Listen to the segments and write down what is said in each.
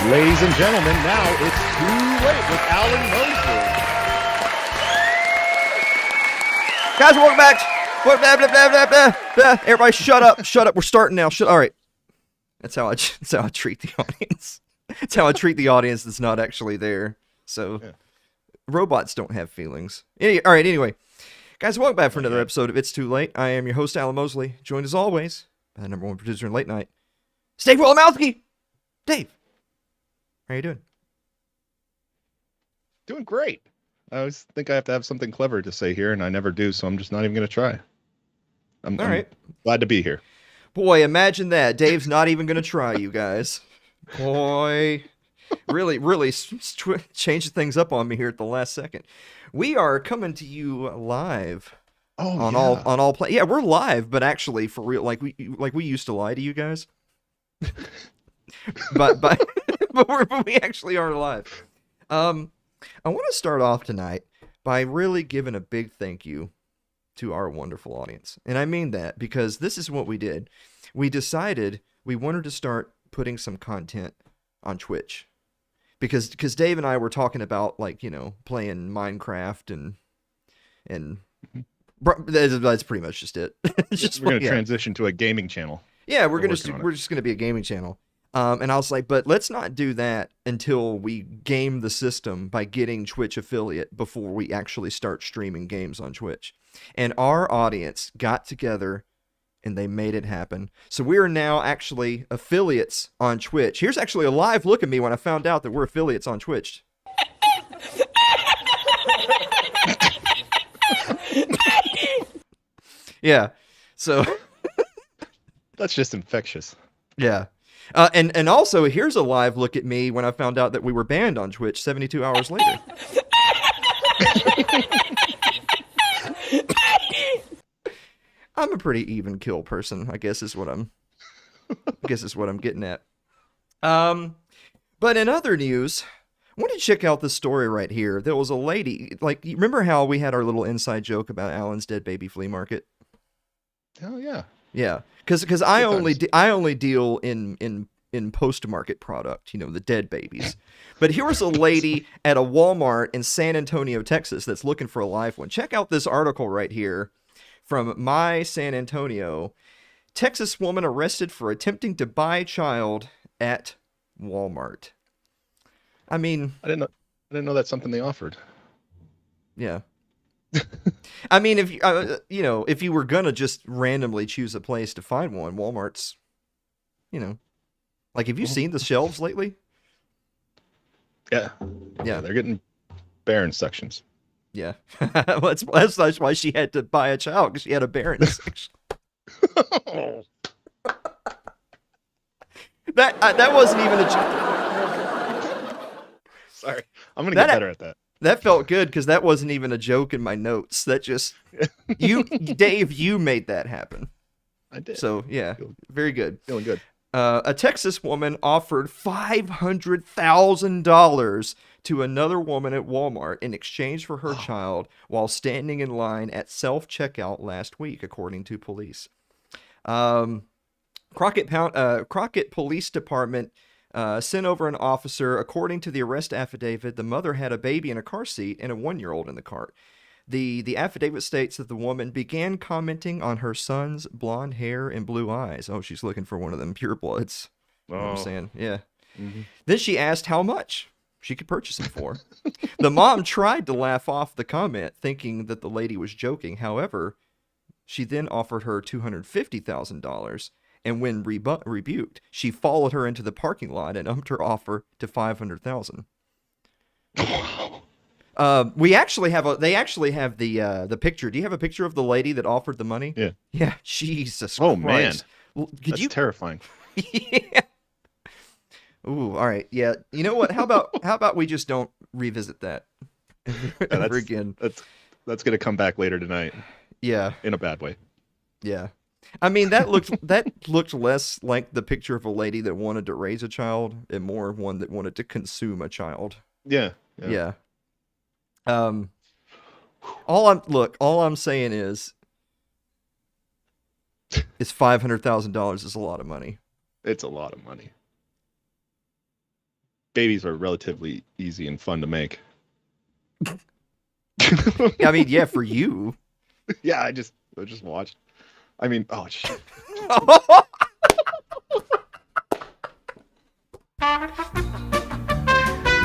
Ladies and gentlemen, now it's too late with Alan Mosley. Guys, welcome back. Blah, blah, blah, blah, blah, blah. Everybody, shut up. Shut up. We're starting now. All right. That's how I treat the audience. That's how I treat the audience that's not actually there. So, robots don't have feelings. All right. Anyway, guys, welcome back for another episode of It's Too Late. I am your host, Alan Mosley, joined as always by the number one producer in late night, Dave Willamowski. Dave, how are you doing? Doing great. I always think I have to have something clever to say here, and I never do, so I'm just not even going to try. I'm glad to be here. Boy, imagine that. Dave's not even going to try, you guys. Boy, really changing things up on me here at the last second. We are coming to you live on all play. Yeah, we're live, but actually for real, like we used to lie to you guys. but we actually are live. I want to start off tonight by really giving a big thank you to our wonderful audience. And I mean that because this is what we did. We decided we wanted to start putting some content on Twitch. Because Dave and I were talking about, like, you know, playing Minecraft and that's pretty much just it. We're going to transition to a gaming channel. Yeah, we're just going to be a gaming channel. And I was like, but let's not do that until we game the system by getting Twitch affiliate before we actually start streaming games on Twitch. And our audience got together and they made it happen. So we are now actually affiliates on Twitch. Here's actually a live look at me when I found out that we're affiliates on Twitch. Yeah. So that's just infectious. Yeah. And also, here's a live look at me when I found out that we were banned on Twitch 72 hours later. I'm a pretty even kill person, I guess is what I'm getting at. But in other news, I want to check out this story right here. There was a lady, like, you remember how we had our little inside joke about Alan's dead baby flea market? Oh yeah. Yeah, because I only deal in post-market product, you know, the dead babies. But here was a lady at a Walmart in San Antonio, Texas, that's looking for a live one. Check out this article right here from My San Antonio. Texas woman arrested for attempting to buy child at Walmart. I mean, I didn't know that's something they offered. Yeah. I mean, if if you were gonna just randomly choose a place to find one, Walmart's, you know, like, have you seen the shelves lately? Yeah, they're getting barren sections. Yeah, that's why she had to buy a child, because she had a barren section. That wasn't even a joke. Sorry, I'm gonna get better at that. That felt good because that wasn't even a joke in my notes. That just Dave, you made that happen. I did. So yeah, very good. Feeling good. A Texas woman offered $500,000 to another woman at Walmart in exchange for her child while standing in line at self-checkout last week, according to police. Crockett Police Department sent over an officer. According to the arrest affidavit, the mother had a baby in a car seat and a 1-year-old in the cart. The affidavit states that the woman began commenting on her son's blonde hair and blue eyes. Oh, she's looking for one of them purebloods. You know what I'm saying? Yeah. Mm-hmm. Then she asked how much she could purchase him for. The mom tried to laugh off the comment, thinking that the lady was joking. However, she then offered her $250,000. And when rebuked, she followed her into the parking lot and upped her offer to $500,000. They actually have the picture. Do you have a picture of the lady that offered the money? Yeah. Yeah. Jesus Christ. Oh man, that's terrifying. Yeah. Ooh. All right. Yeah. You know what? How about we just don't revisit that ever again? That's gonna come back later tonight. Yeah. In a bad way. Yeah. I mean, that looked less like the picture of a lady that wanted to raise a child and more one that wanted to consume a child. Yeah. All I'm saying is $500,000 is a lot of money. It's a lot of money. babies are relatively easy and fun to make. I mean, yeah, for you. Yeah, I just watched. I mean, oh shit.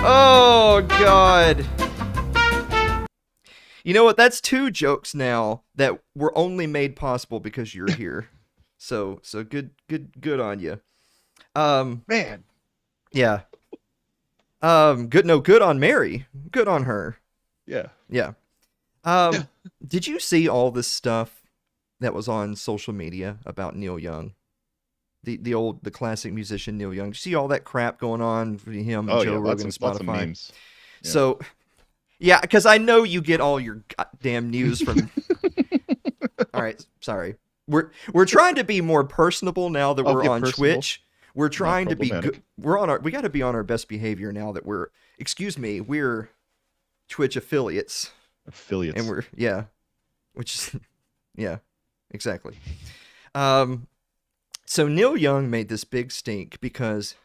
Oh God. You know what? That's 2 jokes now that were only made possible because you're here. So good on you. Man. Yeah. Good on Mary. Good on her. Yeah. Yeah. Did you see all this stuff that was on social media about Neil Young? The classic musician Neil Young. Did you see all that crap going on for him and Joe Rogan and Spotify? Lots of memes. Yeah. So, yeah, because I know you get all your goddamn news from. All right, sorry. We're trying to be more personable now that we're on Twitch. We're trying to be good. We got to be on our best behavior now that we're Twitch affiliates. And which is yeah, exactly. So Neil Young made this big stink because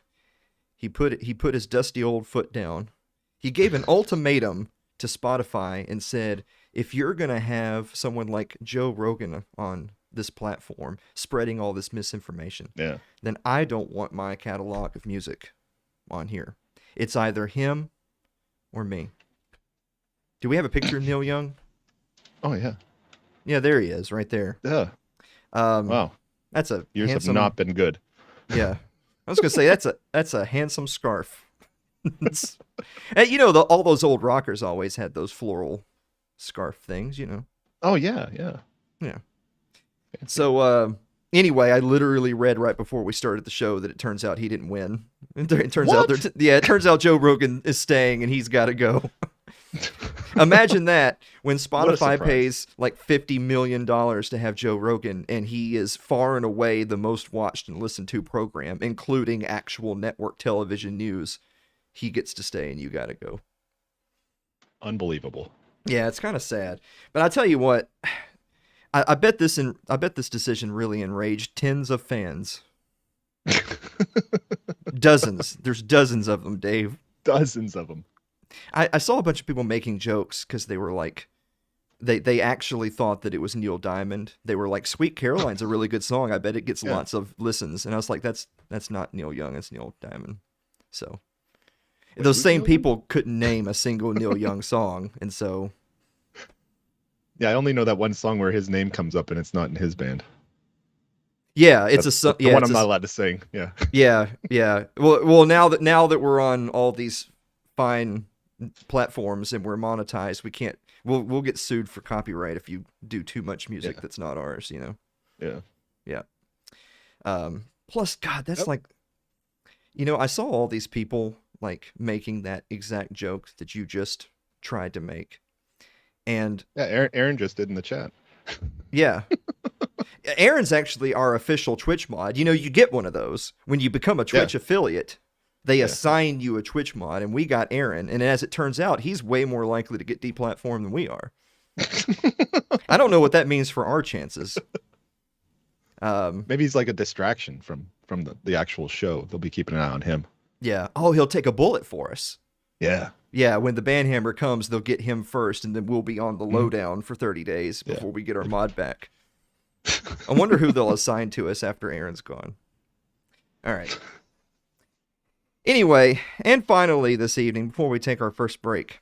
he put his dusty old foot down. He gave an ultimatum to Spotify and said, if you're going to have someone like Joe Rogan on this platform spreading all this misinformation, then I don't want my catalog of music on here. It's either him or me. Do we have a picture of Neil Young? Oh, yeah. Yeah, there he is, right there. Yeah. Wow. That's a Yours handsome... have not been good. Yeah. I was going to say, that's a handsome scarf. And, you know, all those old rockers always had those floral scarf things, you know. Oh, yeah. Yeah. So, anyway, I literally read right before we started the show that it turns out he didn't win. It turns out it turns out Joe Rogan is staying and he's got to go. Imagine that when Spotify pays like $50 million to have Joe Rogan, and he is far and away the most watched and listened to program, including actual network television news. He gets to stay and you got to go. Unbelievable. Yeah, it's kind of sad. But I tell you what, I bet this decision really enraged tens of fans. Dozens. There's dozens of them, Dave. Dozens of them. I saw a bunch of people making jokes because they were like, they actually thought that it was Neil Diamond. They were like, Sweet Caroline's a really good song. I bet it gets lots of listens. And I was like, that's not Neil Young. It's Neil Diamond. So those same people couldn't name a single Neil Young song. And so. Yeah, I only know that one song where his name comes up and it's not in his band. Yeah, it's the one I'm not allowed to sing. Yeah. Yeah. Well, now that we're on all these fine platforms and we're monetized, we can't. We'll get sued for copyright if you do too much music that's not ours. You know. Yeah. Plus, God, that's like, you know, I saw all these people like making that exact joke that you just tried to make, and Aaron just did in the chat. Yeah. Aaron's actually our official Twitch mod. You know, you get one of those when you become a Twitch affiliate. They assign you a Twitch mod, and we got Aaron. And as it turns out, he's way more likely to get deplatformed than we are. I don't know what that means for our chances. Maybe he's like a distraction from the actual show. They'll be keeping an eye on him. Yeah. Oh, he'll take a bullet for us. Yeah. Yeah, when the banhammer comes, they'll get him first, and then we'll be on the lowdown for 30 days before we get our mod back. I wonder who they'll assign to us after Aaron's gone. All right. Anyway, and finally this evening, before we take our first break,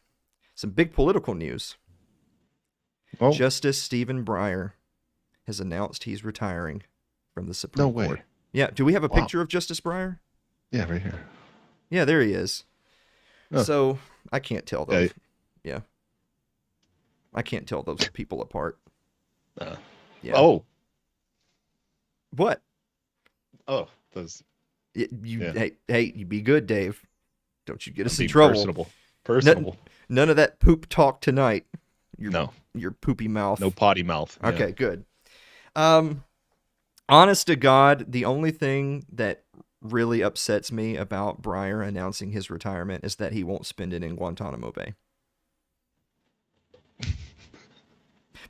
some big political news. Oh. Justice Stephen Breyer has announced he's retiring from the Supreme Court. No way. Yeah, do we have a picture of Justice Breyer? Yeah, right here. Yeah, there he is. Oh. So, I can't tell those. Yeah. I can't tell those people apart. Yeah. Oh. What? Oh, those... Hey, you be good, Dave. Don't you get us in trouble. Personable. None of that poop talk tonight. Your poopy mouth. No potty mouth. Okay, good. Honest to God, the only thing that really upsets me about Breyer announcing his retirement is that he won't spend it in Guantanamo Bay.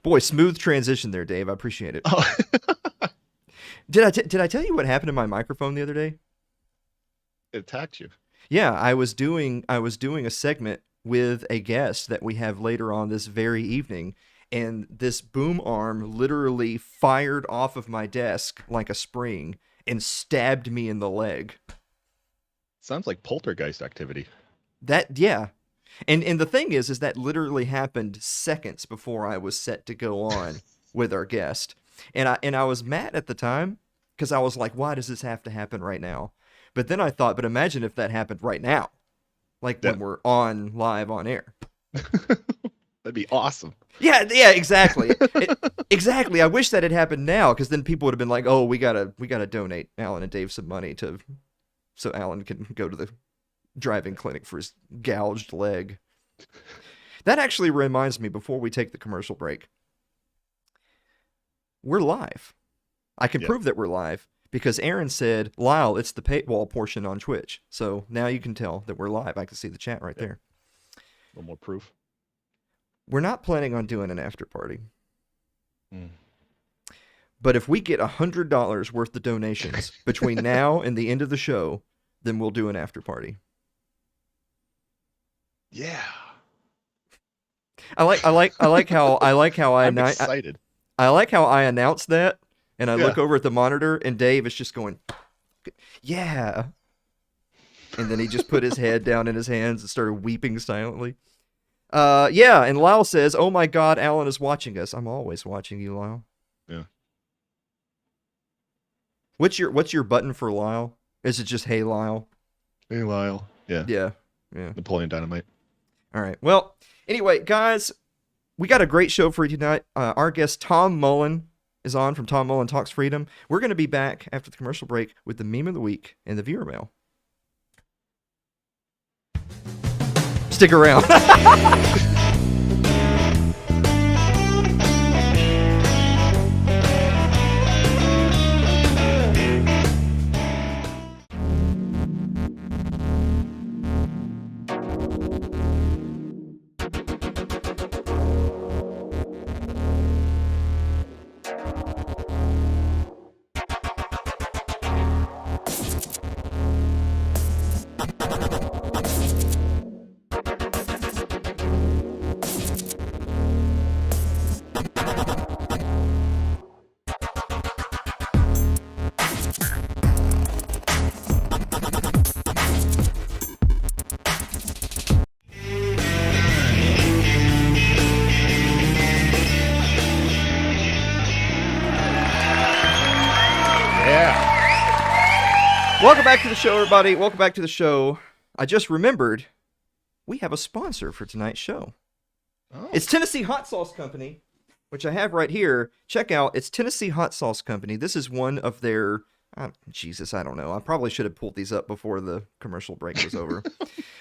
Boy, smooth transition there, Dave. I appreciate it. Oh. Did I tell you what happened to my microphone the other day? It attacked you. Yeah, I was doing a segment with a guest that we have later on this very evening, and this boom arm literally fired off of my desk like a spring and stabbed me in the leg. Sounds like poltergeist activity. That yeah. And the thing is that literally happened seconds before I was set to go on with our guest. And I was mad at the time because I was like, why does this have to happen right now? But then I thought, but imagine if that happened right now, like Yeah. when we're on live on air. That'd be awesome. Yeah, yeah, exactly. Exactly. I wish that had happened now, because then people would have been like, "Oh, we gotta donate Alan and Dave some money to, so Alan can go to the drive-in clinic for his gouged leg." That actually reminds me, before we take the commercial break, we're live. I can Yeah. prove that we're live because Aaron said, "Lyle, it's the paywall portion on Twitch." So now you can tell that we're live. I can see the chat right there. A little more proof. We're not planning on doing an after party. Mm. But if we get $100 worth of donations between now and the end of the show, then we'll do an after party. Yeah. I like how I'm excited. I like how I announce that, and I Yeah. look over at the monitor, and Dave is just going, "Yeah," and then he just put his head down in his hands and started weeping silently. Yeah, and Lyle says, "Oh my God, Alan is watching us." I'm always watching you, Lyle. Yeah. What's your button for Lyle? Is it just "Hey Lyle"? Hey, Lyle. Yeah. Yeah, yeah. Napoleon Dynamite. All right. Well, anyway, guys, we got a great show for you tonight. Our guest Tom Mullen is on from Tom Mullen Talks Freedom. We're going to be back after the commercial break with the meme of the week and the viewer mail. Stick around. Welcome back to the show, everybody. Welcome back to the show. I just remembered we have a sponsor for tonight's show. Oh. It's Tennessee Hot Sauce Company, which I have right here. Check out. It's Tennessee Hot Sauce Company. This is one of their... Jesus, I don't know. I probably should have pulled these up before the commercial break was over.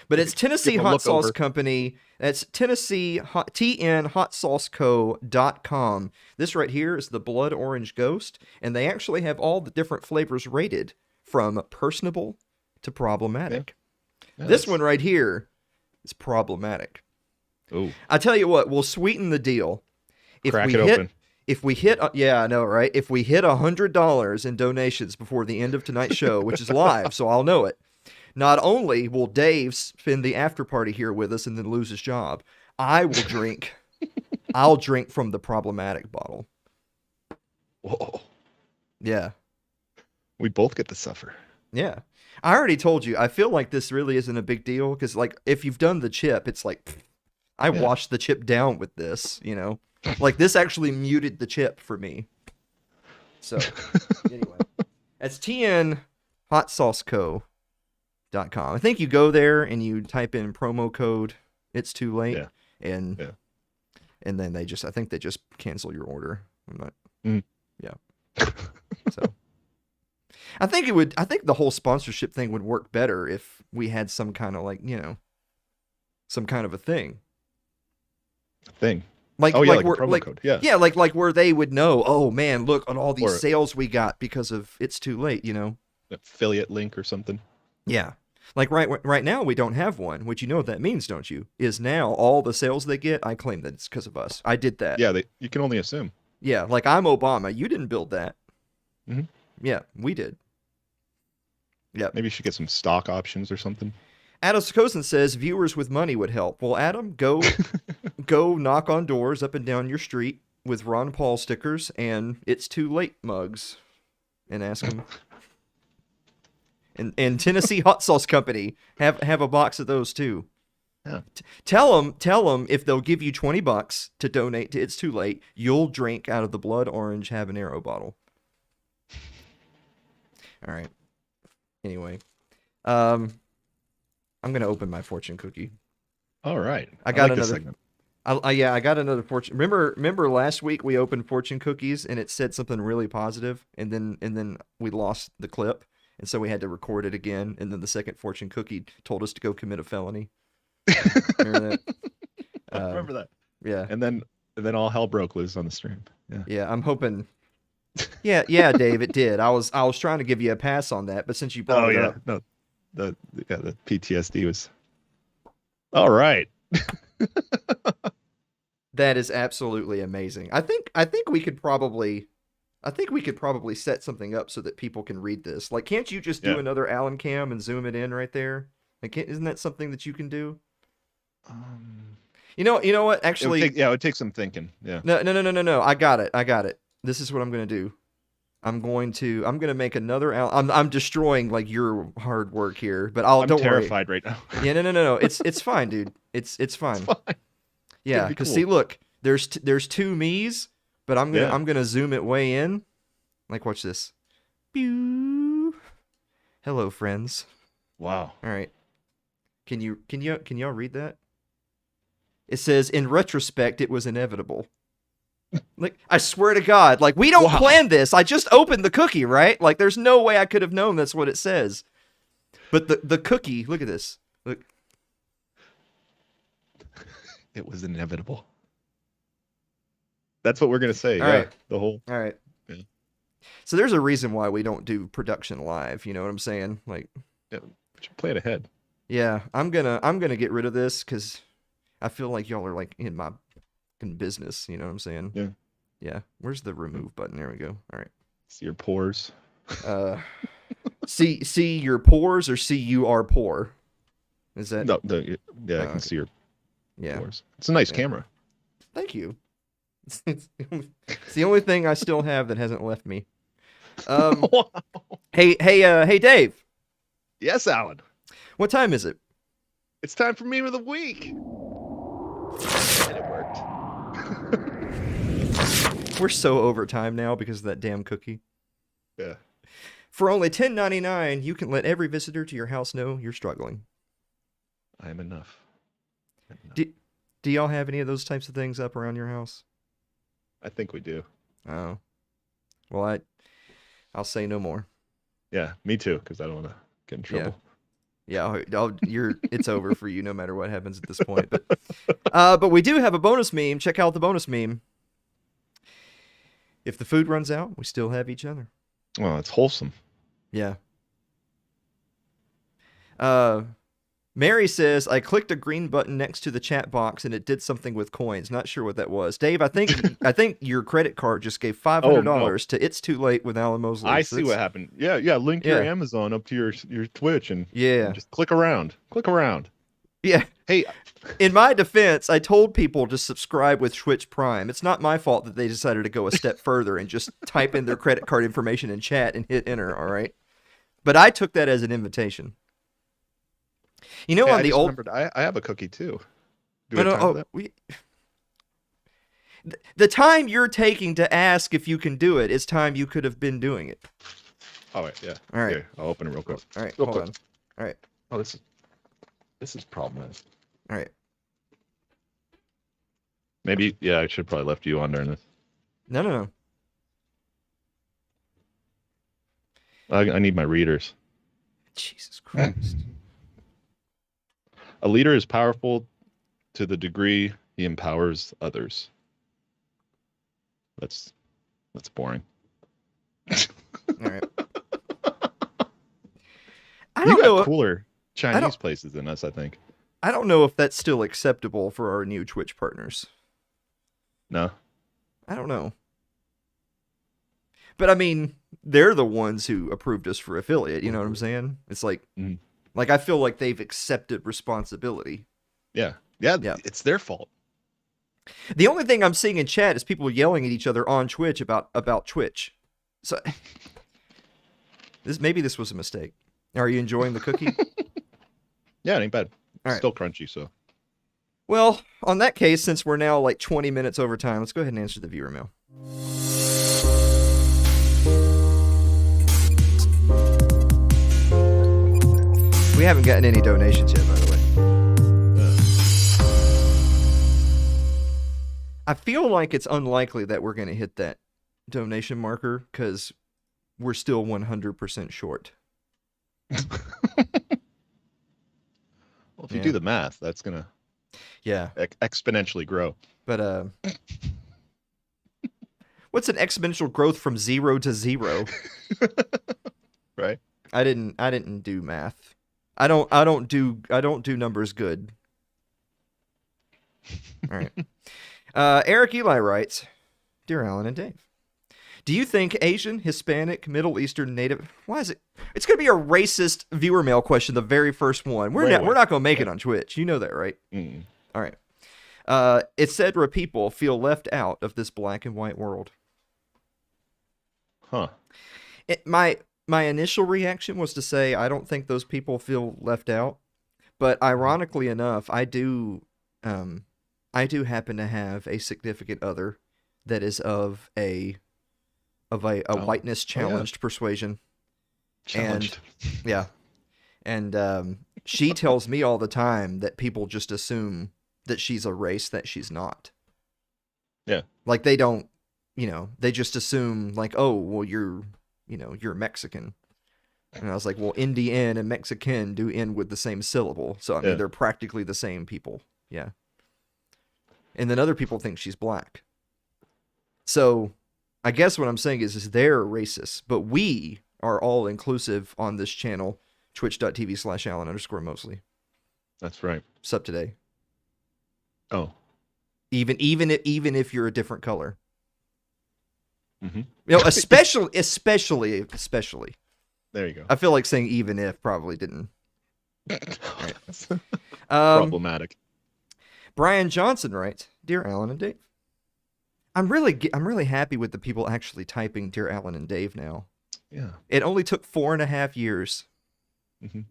But it's Tennessee Give a Hot look Sauce over. Company. That's TNHotSauceCo.com. This right here is the Blood Orange Ghost, and they actually have all the different flavors rated from personable to problematic. This Nice. one right here is problematic. Oh, I tell you what, we'll sweeten the deal. crack it open. If we hit, yeah, I know, right? If we hit $100 in donations before the end of tonight's show, which is live, so I'll know it. Not only will Dave spend the after party here with us and then lose his job, I will drink. I'll drink from the problematic bottle. Whoa. Yeah, We both get to suffer. yeah. I already told you. I feel like this really isn't a big deal because, like, if you've done the chip, it's like pfft, I Yeah. washed the chip down with this. You know, like this actually muted the chip for me. So anyway, that's TNHotSauceCo.com. I think you go there and you type in promo code "It's Too Late," Yeah. and Yeah. and then I think they just cancel your order. I'm not. Mm. Yeah. So I think the whole sponsorship thing would work better if we had some kind of some kind of a thing. Thing. Like, Oh, yeah, like a we're- promo code. Yeah. Yeah, like where they would know, oh man, look on all these Or- sales we got because of It's Too Late, you know? Affiliate link or something. Yeah. Like right now we don't have one, which you know what that means, don't you? Is now all the sales they get, I claim that it's because of us. I did that. Yeah, you can only assume. Yeah, like I'm Obama. You didn't build that. Mhm. Yeah, we did. Maybe you should get some stock options or something. Adam Sakosan says viewers with money would help. Well, Adam, go knock on doors up and down your street with Ron Paul stickers and "It's Too Late" mugs, and ask them. And Tennessee Hot Sauce Company have a box of those too. Yeah. Tell them if they'll give you $20 to donate to "It's Too Late," you'll drink out of the blood orange habanero bottle. All right. Anyway, I'm gonna open my fortune cookie. All right. I got like another. I got another fortune. Remember last week we opened fortune cookies and it said something really positive, and then we lost the clip, and so we had to record it again. And then the second fortune cookie told us to go commit a felony. Remember that? I remember that. Yeah. And then all hell broke loose on the stream. Yeah. Yeah. I'm hoping. Yeah, Dave, it did. I was trying to give you a pass on that, but since you brought it up, no, the PTSD was all right. That is absolutely amazing. I think we could probably set something up so that people can read this. Like, can't you just do another Allen cam and zoom it in right there? Like, isn't that something that you can do? You know what? Actually, it would take some thinking. Yeah. No. I got it. This is what I'm gonna do. I'm gonna make another. I'm destroying like your hard work here, but I'm terrified right now. Yeah, no. It's fine, dude. It's fine. It's fine. Yeah, because see, look, there's two me's, but I'm gonna zoom it way in. Like, watch this. Pew. Hello, friends. Wow. All right. Can y'all read that? It says, in retrospect, it was inevitable. Like, I swear to God, like, we don't plan this. I just opened the cookie, right? Like, there's no way I could have known that's what it says. But the cookie, look at this. Look. It was inevitable. That's what we're going to say. All right. All right. Yeah. So there's a reason why we don't do production live. You know what I'm saying? Like, yeah, play it ahead. Yeah, I'm gonna get rid of this because I feel like y'all are like in my business. You know what I'm saying? Yeah. Yeah. Where's the remove button? There we go. All right. See your pores. See your pores, or see you are poor. Is that? No. I can see your pores. It's a nice camera. Thank you. It's the only thing I still have that hasn't left me. Wow. Hey, Dave. Yes, Alan. What time is it? It's time for meme of the week. And it worked. We're so over time now because of that damn cookie. Yeah. For only $10.99, you can let every visitor to your house know you're struggling. I am enough. Do y'all have any of those types of things up around your house? I think we do. Oh. Well, I'll say no more. Yeah, me too, because I don't want to get in trouble. Yeah, it's over for you no matter what happens at this point. But we do have a bonus meme. Check out the bonus meme. If the food runs out, we still have each other. Well, it's wholesome. Yeah. Mary says, I clicked a green button next to the chat box and it did something with coins. Not sure what that was. Dave, I think your credit card just gave $500 to It's Too Late with Alan Mosley. I see what happened. Yeah. Link your Amazon up to your Twitch and just click around. Yeah. Hey, in my defense, I told people to subscribe with Twitch Prime. It's not my fault that they decided to go a step further and just type in their credit card information in chat and hit enter, all right? But I took that as an invitation. You know, on the old, I have a cookie too. The time you're taking to ask if you can do it is time you could have been doing it. Oh wait, yeah. All right, here, I'll open it real quick. All right, hold on. All right. Oh, this is problematic. All right. Maybe I should probably left you on during this. No. I need my readers. Jesus Christ. A leader is powerful to the degree he empowers others. That's boring. All right. You got cooler Chinese places than us, I think. I don't know if that's still acceptable for our new Twitch partners. No. I don't know. But I mean, they're the ones who approved us for affiliate. You know what I'm saying? It's like, Like, I feel like they've accepted responsibility. Yeah. It's their fault. The only thing I'm seeing in chat is people yelling at each other on Twitch about Twitch. So maybe this was a mistake. Are you enjoying the cookie? Yeah, it ain't bad. All right. Still crunchy, so. Well, on that case, since we're now like 20 minutes over time, let's go ahead and answer the viewer mail. We haven't gotten any donations yet, by the way. I feel like it's unlikely that we're going to hit that donation marker because we're still 100% short. Well, if you do the math, that's going to exponentially grow. But what's an exponential growth from 0 to 0? Right? I didn't do math. I don't do numbers good. All right. Eric Eli writes, Dear Alan and Dave, do you think Asian, Hispanic, Middle Eastern, Native... Why is it... It's going to be a racist viewer mail question, the very first one. We're not going to make it on Twitch. You know that, right? Mm. All right. Etc. people feel left out of this black and white world. Huh. My initial reaction was to say I don't think those people feel left out. But ironically enough, I do happen to have a significant other that is of a whiteness challenged persuasion. Challenged. And she tells me all the time that people just assume that she's a race that she's not. Yeah. Like they don't, they just assume like, oh, well, you're Mexican. And I was like, well, Indian and Mexican do end with the same syllable. So, I mean, they're practically the same people. Yeah. And then other people think she's black. So I guess what I'm saying is they're racist, but we are all inclusive on this channel, twitch.tv/Alan_Mosley. That's right. Sup today. Oh. Even if you're a different color. Mm-hmm. Especially. There you go. I feel like saying even if probably didn't. Right. Problematic. Brian Johnson writes, Dear Alan and Dave, I'm really happy with the people actually typing Dear Alan and Dave now. Yeah. It only took 4.5 years. Mm-hmm.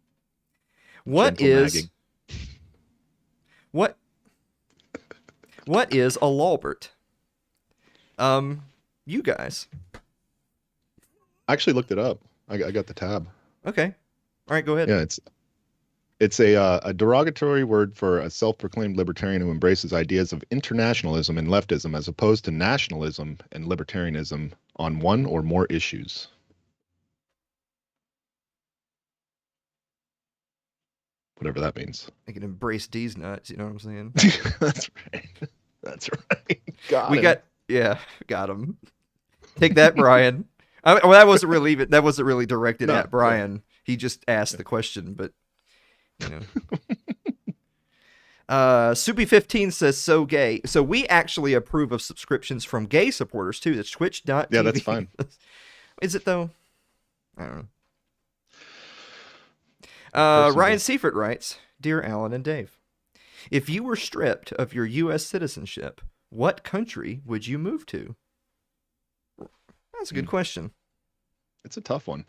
What is a Lawbert? You guys. I actually looked it up. I got the tab. Okay. All right, go ahead. Yeah, it's a derogatory word for a self-proclaimed libertarian who embraces ideas of internationalism and leftism as opposed to nationalism and libertarianism on one or more issues. Whatever that means. I can embrace D's nuts, you know what I'm saying? That's right. That's right. Got him. Take that, Brian. Well, that wasn't really directed at Brian. He just asked the question, but Soupy15 says so gay. So we actually approve of subscriptions from gay supporters too. That's twitch.tv. Yeah, that's fine. Is it though? I don't know. Ryan Seifert writes, Dear Alan and Dave, if you were stripped of your U.S. citizenship, what country would you move to? That's a good question. It's a tough one.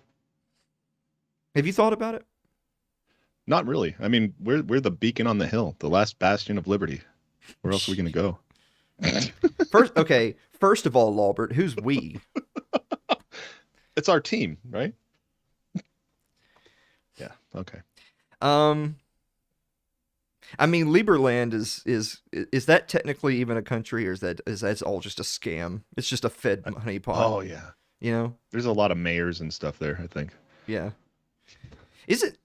Have you thought about it? Not really. I mean, we're the beacon on the hill, the last bastion of liberty. Where else are we going to go? First of all, Lawbert, who's we? It's our team, right? Yeah. Okay. I mean, Lieberland is that technically even a country, or is that all just a scam? It's just a Fed honeypot. Oh yeah. There's a lot of mayors and stuff there, I think. Yeah. Isn't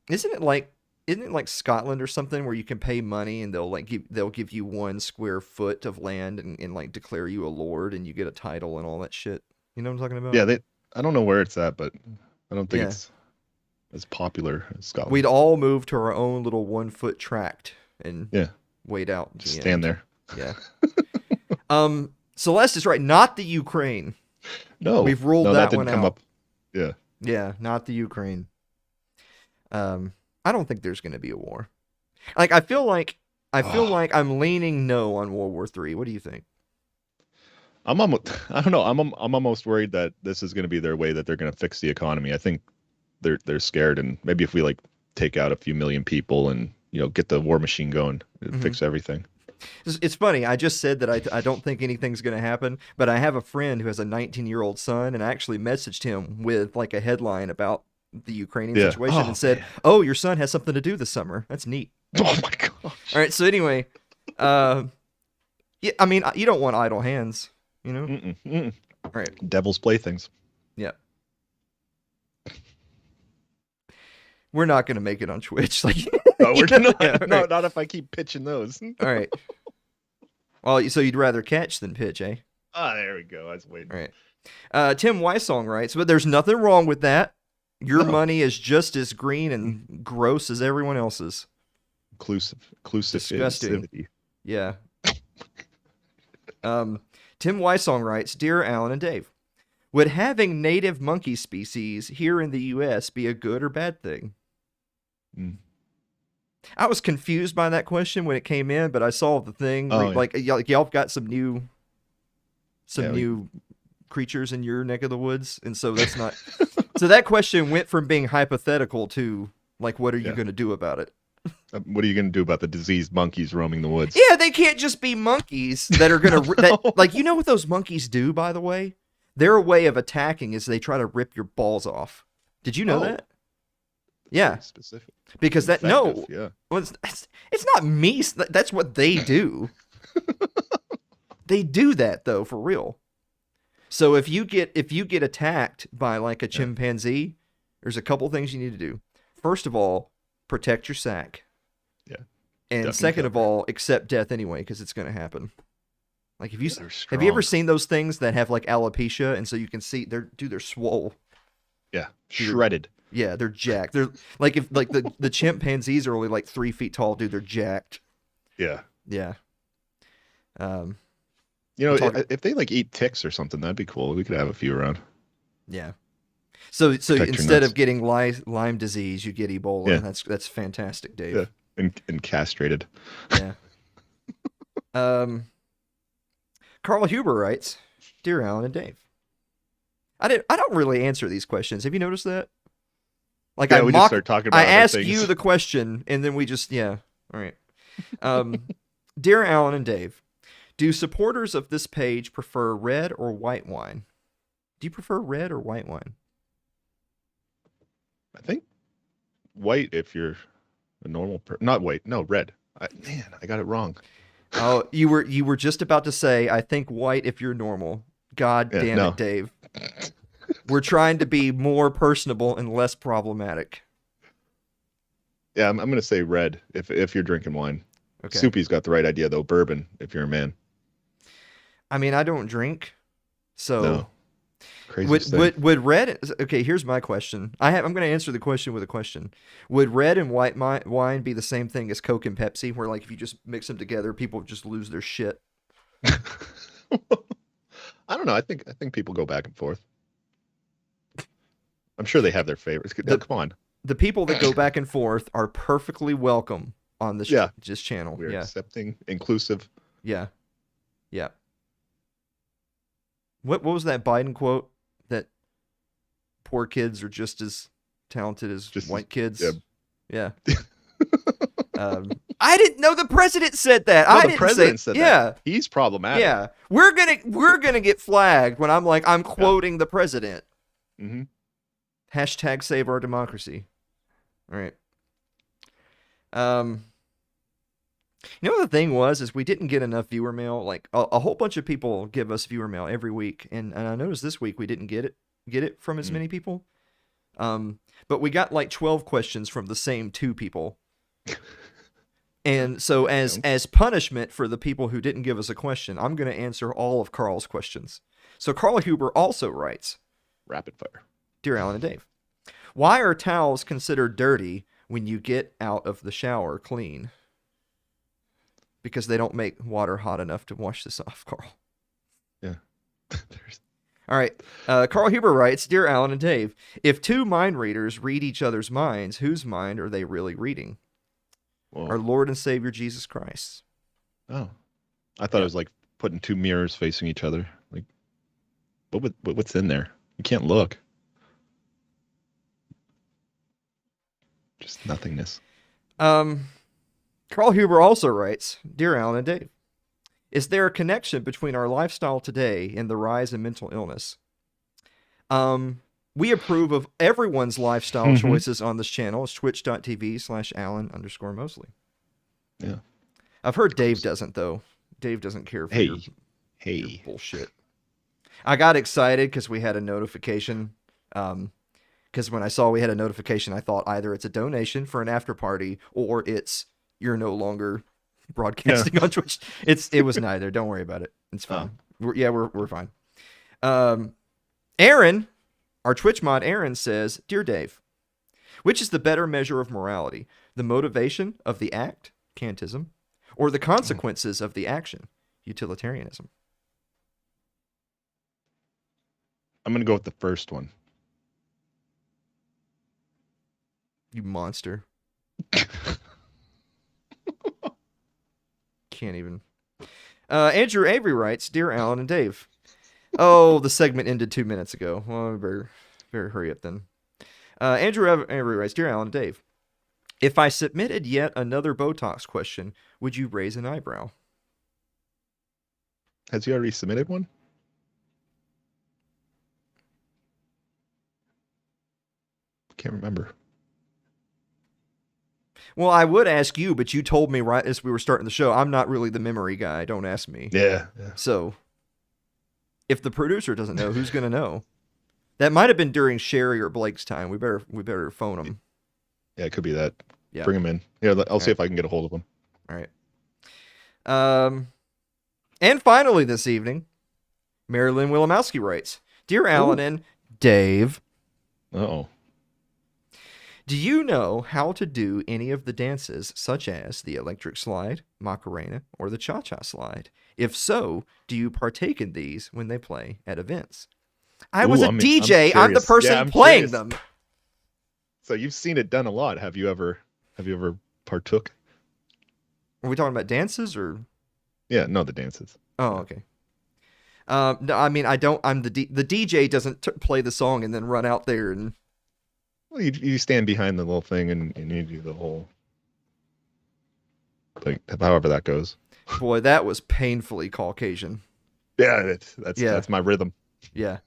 it like Scotland or something where you can pay money and they'll give you 1 square foot of land and like declare you a lord and you get a title and all that shit. You know what I'm talking about? Yeah, I don't know where it's at, but I don't think it's as popular as Scotland. We'd all move to our own little 1 foot tract and wait out. Just stand there. Yeah. Celeste is right. Not the Ukraine. No, we've ruled that didn't one come out. Up. Yeah. Yeah, not the Ukraine. I don't think there's going to be a war. Like I feel like I'm leaning no on World War III. What do you think? I'm almost, I don't know. I'm almost worried that this is going to be their way that they're going to fix the economy. I think they're scared, and maybe if we like take out a few million people and get the war machine going, it Hmm. fix everything. It's funny. I just said that I don't think anything's going to happen, but I have a friend who has a 19-year-old son, and I actually messaged him with like a headline about the Ukrainian Yeah. situation and Oh said, man. "Oh, your son has something to do this summer. That's neat." Oh my gosh. All right. So anyway, uh, yeah, I mean, you don't want idle hands, you know? Mm-mm, mm-mm. All right. Devil's playthings. Yeah. We're not going to make it on Twitch. Like, No, we're not. Yeah, No, right. not if I keep pitching those. All right. Well, so you'd rather catch than pitch, eh? Ah, there we go. I was waiting. All right. Tim Weissong writes, but there's nothing wrong with that. Your No. money is just as green and gross as everyone else's. Disgusting. Inclusivity. Yeah. Tim Weissong writes, Dear Alan and Dave, would having native monkey species here in the U.S. be a good or bad thing? Mm. I was confused by that question when it came in, but I saw the thing. Oh, yeah. Like y'all have got some new Yeah, new creatures in your neck of the woods, and so that's not. So that question went from being hypothetical to like, what are you Yeah. going to do about it? What are you going to do about the diseased monkeys roaming the woods? Yeah, they can't just be monkeys that are going to that like what those monkeys do, by the way? Their way of attacking is they try to rip your balls off. Did you know Oh. that? Yeah, Very specific. because that no, Effective, yeah. well, it's not me. That's what they do. They do that though, for real. So if you get attacked by like a chimpanzee, there's a couple things you need to do. First of all, protect your sack. Yeah. And Duck and second of cover. all, accept death anyway, because it's going to happen. Like if you They're have you ever strong. seen those things that have like alopecia, and so you can see they're swole. Yeah, shredded. Yeah, they're jacked. They're like if like the chimpanzees are only like 3 feet tall, dude. They're jacked. Yeah. Yeah. Um. You know, Talk- if they like eat ticks or something, that'd be cool. We could have a few around. Yeah. So Protect your instead nuts. of getting Lyme disease, you get Ebola. Yeah. That's fantastic, Dave. Yeah. And castrated. Yeah. Carl Huber writes, Dear Alan and Dave, I don't really answer these questions. Have you noticed that? Like Yeah, I we just mock, start talking about I other ask things. you the question, and then we just all right. Dear Alan and Dave, do supporters of this page prefer red or white wine? Do you prefer red or white wine? I think white if you're a normal not white, no, red. Man, I got it wrong. Oh, you were just about to say, I think white if you're normal. God Yeah, damn no. it, Dave. We're trying to be more personable and less problematic. Yeah, I'm gonna say red if you're drinking wine. Okay. Soupy's got the right idea though. Bourbon if you're a man. I mean, I don't drink, so No. Crazy thing. would red? Okay, here's my question. I'm going to answer the question with a question. Would red and white wine be the same thing as Coke and Pepsi, where like if you just mix them together, people just lose their shit? I don't know. I think people go back and forth. I'm sure they have their favorites. No, come on. The people that go back and forth are perfectly welcome on this Yeah. this channel. We're Yeah, accepting, inclusive. yeah, yeah. What was that Biden quote? That poor kids are just as talented as Just as- white kids. yeah. Yeah. I didn't know the president said that. No, I the didn't president say, said yeah, that. He's problematic. yeah. We're gonna get flagged when I'm like I'm quoting the president. Mm-hmm. Hashtag save our democracy. All right. You know what the thing was is we didn't get enough viewer mail. Like a whole bunch of people give us viewer mail every week, and I noticed this week we didn't get it from as many people. But we got like 12 questions from the same 2 people. And so as punishment for the people who didn't give us a question, I'm going to answer all of Carl's questions. So Carl Huber also writes, Rapid fire. Dear Alan and Dave, why are towels considered dirty when you get out of the shower clean? Because they don't make water hot enough to wash this off, Carl. Yeah. There's All right. Carl Huber writes, Dear Alan and Dave, if two mind readers read each other's minds, whose mind are they really reading? Whoa. Our Lord and Savior Jesus Christ. Oh, I thought it was like putting two mirrors facing each other. Like, what's in there? You can't look. Just nothingness. Carl Huber also writes, Dear Alan and Dave, is there a connection between our lifestyle today and the rise in mental illness? We approve of everyone's lifestyle choices on this channel. It's twitch.tv/Alan_Mosley. Yeah. I've heard Dave doesn't, though. Dave doesn't care for your bullshit. I got excited because we had a notification. Because when I saw we had a notification, I thought either it's a donation for an after party or it's you're no longer broadcasting on Twitch. It was neither. Don't worry about it. It's fine. We're fine. Aaron, our Twitch mod Aaron says, Dear Dave, which is the better measure of morality? The motivation of the act, Kantism, or the consequences of the action, utilitarianism? I'm going to go with the first one. You monster. Can't even. Andrew Avery writes, Dear Alan and Dave. Oh, the segment ended 2 minutes ago. Well, we better hurry up then. Andrew Avery writes, Dear Alan and Dave, if I submitted yet another Botox question, would you raise an eyebrow? Has he already submitted one? Can't remember. Well, I would ask you, but you told me right as we were starting the show, I'm not really the memory guy. Don't ask me. Yeah. So, if the producer doesn't know, who's going to know? That might have been during Sherry or Blake's time. We better phone them. Yeah, it could be that. Yeah. Bring him in. Yeah, I'll see if I can get a hold of him. All right. And finally this evening, Marilyn Wilimowski writes, Dear Alan and Dave. Uh-oh. Do you know how to do any of the dances, such as the electric slide, Macarena, or the cha-cha slide? If so, do you partake in these when they play at events? I was a DJ. I'm the person playing them. So you've seen it done a lot. Have you ever partook? Are we talking about dances or? Yeah, no, the dances. Oh, okay. No, I mean, I don't. I'm the DJ doesn't play the song and then run out there and. Well, you stand behind the little thing and you do the whole thing, however that goes. Boy, that was painfully Caucasian. Yeah, that's my rhythm. Yeah.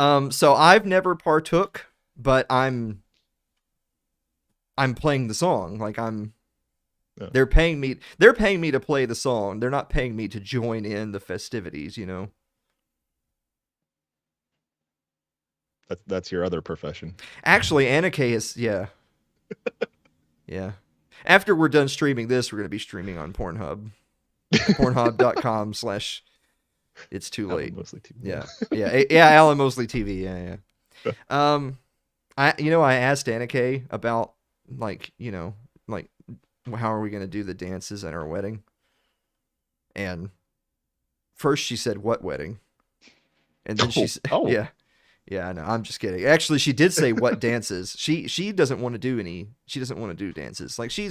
So I've never partook, but I'm playing the song. Like they're paying me to play the song. They're not paying me to join in the festivities, you know. That's your other profession. Actually, Annika is, yeah. Yeah. After we're done streaming this, we're going to be streaming on Pornhub. Pornhub.com/ it's too late. Alan Mosley TV. Yeah, Alan Mosley TV. Yeah. I asked Annika about like how are we going to do the dances at our wedding? And first she said, "What wedding?" And then she said, Yeah, no, I'm just kidding. Actually, she did say what dances. She doesn't want to do any. She doesn't want to do dances. Like she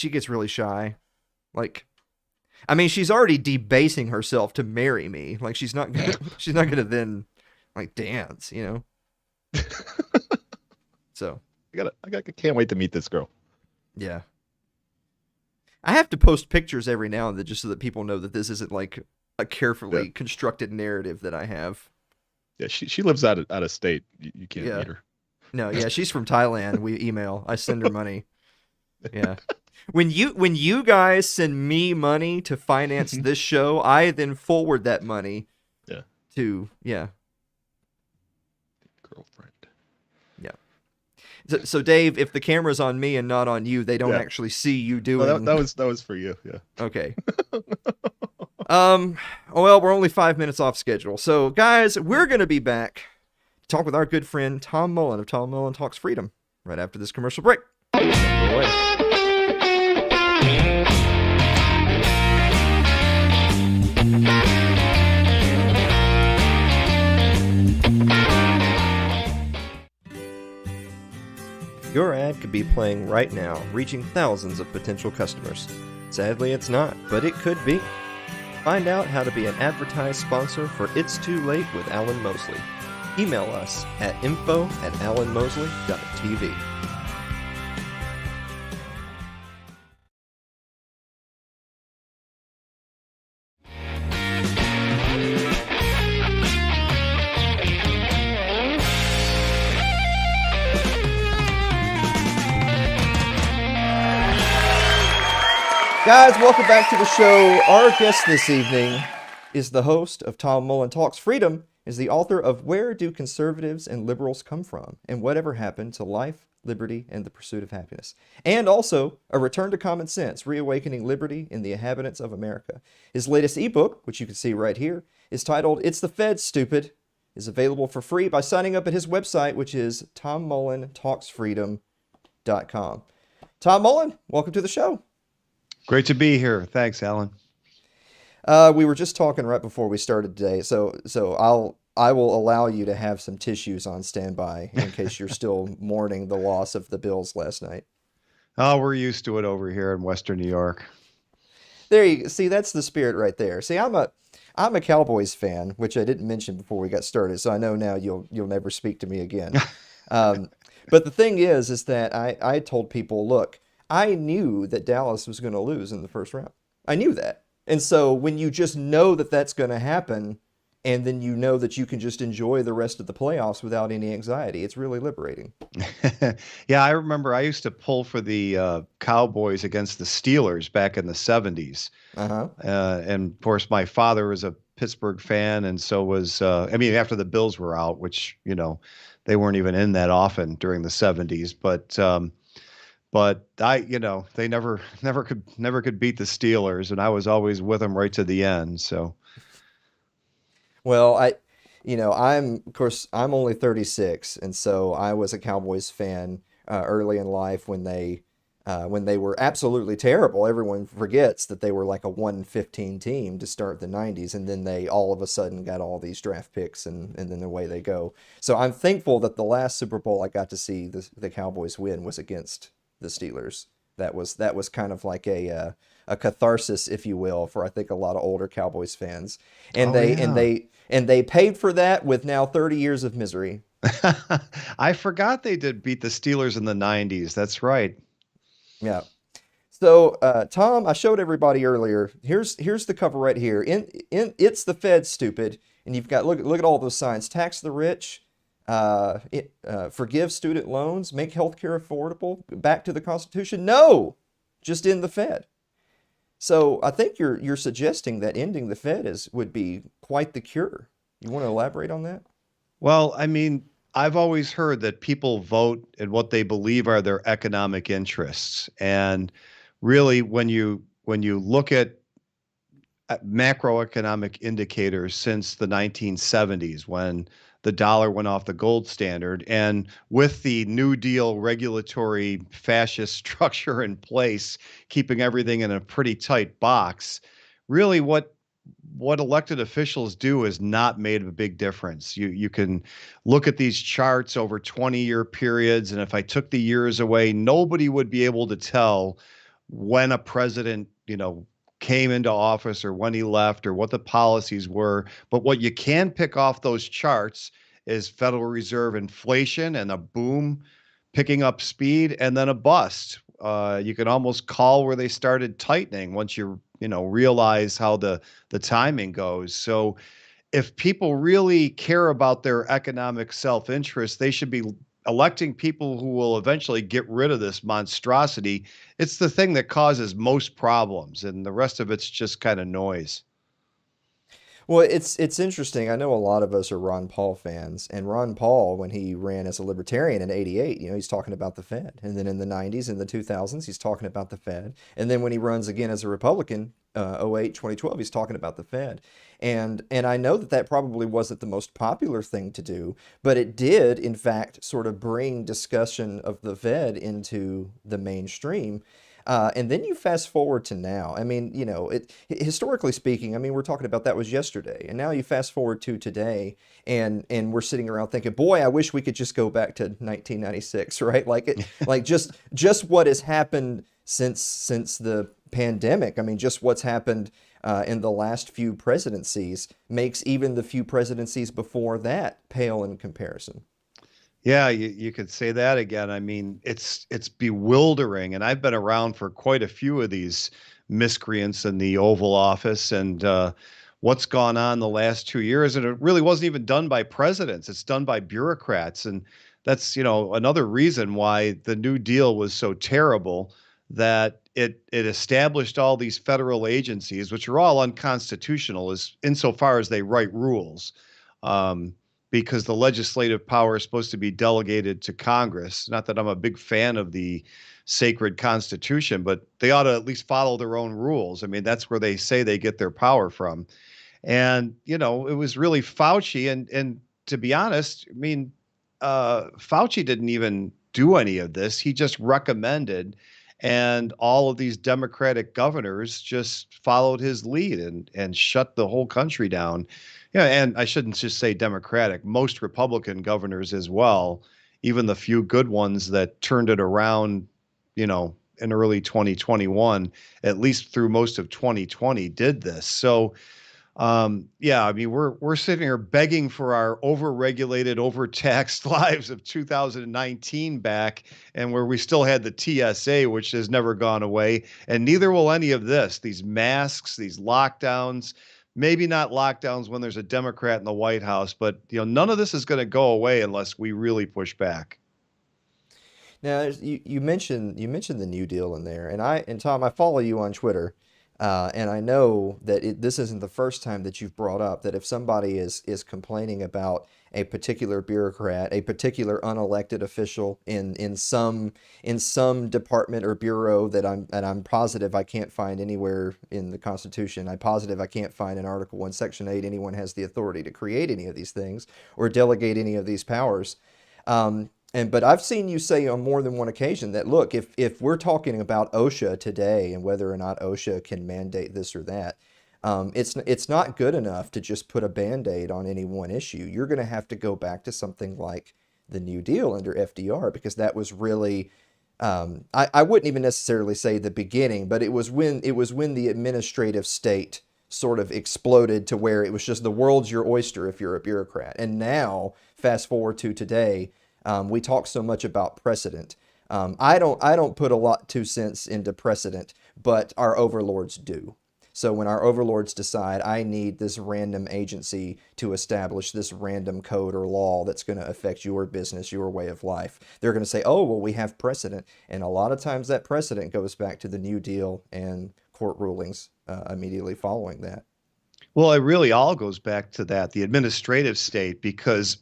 gets really shy. Like, I mean, she's already debasing herself to marry me. Like she's not gonna then like dance, you know. So I can't wait to meet this girl. Yeah. I have to post pictures every now and then just so that people know that this isn't like a carefully constructed narrative that I have. Yeah, she lives out of state. You can't meet her. No, yeah, she's from Thailand. We email. I send her money. Yeah. When you guys send me money to finance this show, I then forward that money to girlfriend. Yeah. So Dave, if the camera's on me and not on you, they don't actually see you doing. No, that was for you. Yeah. Okay. Well, we're only 5 minutes off schedule. So, guys, we're going to be back to talk with our good friend Tom Mullen of Tom Mullen Talks Freedom right after this commercial break. Don't go away. playing right now, reaching thousands of potential customers. Sadly, it's not, but it could be. Find out how to be an advertised sponsor for It's Too Late with Alan Mosley. Email us at info@alanmosley.tv. Guys, welcome back to the show. Our guest this evening is the host of Tom Mullen Talks Freedom, is the author of Where Do Conservatives and Liberals Come From? And Whatever Happened to Life, Liberty, and the Pursuit of Happiness. And also, A Return to Common Sense, Reawakening Liberty in the Inhabitants of America. His latest ebook, which you can see right here, is titled It's the Fed, Stupid, is available for free by signing up at his website, which is tommullentalksfreedom.com. Tom Mullen, welcome to the show. Great to be here. Thanks, Alan. We were just talking right before we started today, so I will allow you to have some tissues on standby in case you're still mourning the loss of the Bills last night. Oh, we're used to it over here in Western New York. There you see, that's the spirit right there. See, I'm a Cowboys fan, which I didn't mention before we got started, so I know now you'll never speak to me again. But the thing is that I told people, look, I knew that Dallas was going to lose in the first round. I knew that. And so when you just know that that's going to happen, and then you know that you can just enjoy the rest of the playoffs without any anxiety, it's really liberating. Yeah, I remember I used to pull for the Cowboys against the Steelers back in the 70s. Uh-huh. And of course, my father was a Pittsburgh fan, and so was, after the Bills were out, which, they weren't even in that often during the 70s. But they never could beat the Steelers, and I was always with them right to the end. So, well, I'm only 36, and so I was a Cowboys fan early in life when they were absolutely terrible. Everyone forgets that they were like a 1-15 team to start the 90s, and then they all of a sudden got all these draft picks, and then away they go. So I'm thankful that the last Super Bowl I got to see the Cowboys win was against the Steelers. That was kind of like a catharsis, if you will, for I think a lot of older Cowboys fans, and they paid for that with now 30 years of misery. I forgot they did beat the Steelers in the 90s. That's right. Yeah. So Tom, I showed everybody earlier. Here's the cover right here. In It's the Fed, Stupid, and you've got look at all those signs: tax the rich. Forgive student loans, make healthcare affordable, back to the Constitution. No, just end the Fed. So I think you're suggesting that ending the Fed would be quite the cure. You want to elaborate on that? Well, I've always heard that people vote in what they believe are their economic interests, and really, when you look at macroeconomic indicators since the 1970s, when the dollar went off the gold standard, and with the New Deal regulatory fascist structure in place, keeping everything in a pretty tight box, really what elected officials do has not made a big difference. You can look at these charts over 20-year periods, and if I took the years away, nobody would be able to tell when a president, came into office or when he left or what the policies were. But what you can pick off those charts is Federal Reserve inflation and a boom picking up speed, and then a bust. You can almost call where they started tightening once you realize how the timing goes. So if people really care about their economic self-interest, they should be electing people who will eventually get rid of this monstrosity. It's the thing that causes most problems, and the rest of it's just kind of noise. Well, it's interesting. I know a lot of us are Ron Paul fans, and Ron Paul, when he ran as a libertarian in '88, he's talking about the Fed, and then in the '90s and the 2000s, he's talking about the Fed, and then when he runs again as a Republican, 08, 2012, he's talking about the Fed, and I know that probably wasn't the most popular thing to do, but it did, in fact, sort of bring discussion of the Fed into the mainstream. And then you fast forward to now. I mean, historically speaking, I mean, we're talking about that was yesterday, and now you fast forward to today, and we're sitting around thinking, boy, I wish we could just go back to 1996, right? Like just what has happened since the pandemic. I mean, just what's happened in the last few presidencies makes even the few presidencies before that pale in comparison. Yeah, you could say that again. I mean, it's bewildering, and I've been around for quite a few of these miscreants in the Oval Office, and what's gone on the last 2 years, and it really wasn't even done by presidents. It's done by bureaucrats, and that's another reason why the New Deal was so terrible, that it established all these federal agencies, which are all unconstitutional as insofar as they write rules. Um, because the legislative power is supposed to be delegated to Congress. Not that I'm a big fan of the sacred Constitution, but they ought to at least follow their own rules. I mean, that's where they say they get their power from. And, it was really Fauci. And to be honest, I mean, Fauci didn't even do any of this. He just recommended, and all of these Democratic governors just followed his lead and shut the whole country down. Yeah, and I shouldn't just say Democratic, most Republican governors as well, even the few good ones that turned it around, in early 2021, at least through most of 2020, did this. So, yeah, I mean, we're sitting here begging for our overregulated, overtaxed lives of 2019 back, and where we still had the TSA, which has never gone away, and neither will any of this. These masks, these lockdowns, maybe not lockdowns when there's a Democrat in the White House, but none of this is going to go away unless we really push back. Now, you mentioned the New Deal in there, and Tom, I follow you on Twitter, and I know that this isn't the first time that you've brought up that if somebody is complaining about a particular bureaucrat, a particular unelected official in some department or bureau that I'm positive I can't find anywhere in the Constitution. I'm positive I can't find in Article 1, Section 8 anyone has the authority to create any of these things or delegate any of these powers. But I've seen you say on more than one occasion that, look, if we're talking about OSHA today and whether or not OSHA can mandate this or that, it's not good enough to just put a Band-Aid on any one issue. You're going to have to go back to something like the New Deal under FDR, because that was really, I wouldn't even necessarily say the beginning, but it was when the administrative state sort of exploded to where it was just the world's your oyster if you're a bureaucrat. And now, fast forward to today, we talk so much about precedent. I don't put a lot 2 cents into precedent, but our overlords do. So when our overlords decide, I need this random agency to establish this random code or law that's going to affect your business, your way of life, they're going to say, oh, well, we have precedent. And a lot of times that precedent goes back to the New Deal and court rulings immediately following that. Well, it really all goes back to that, the administrative state, because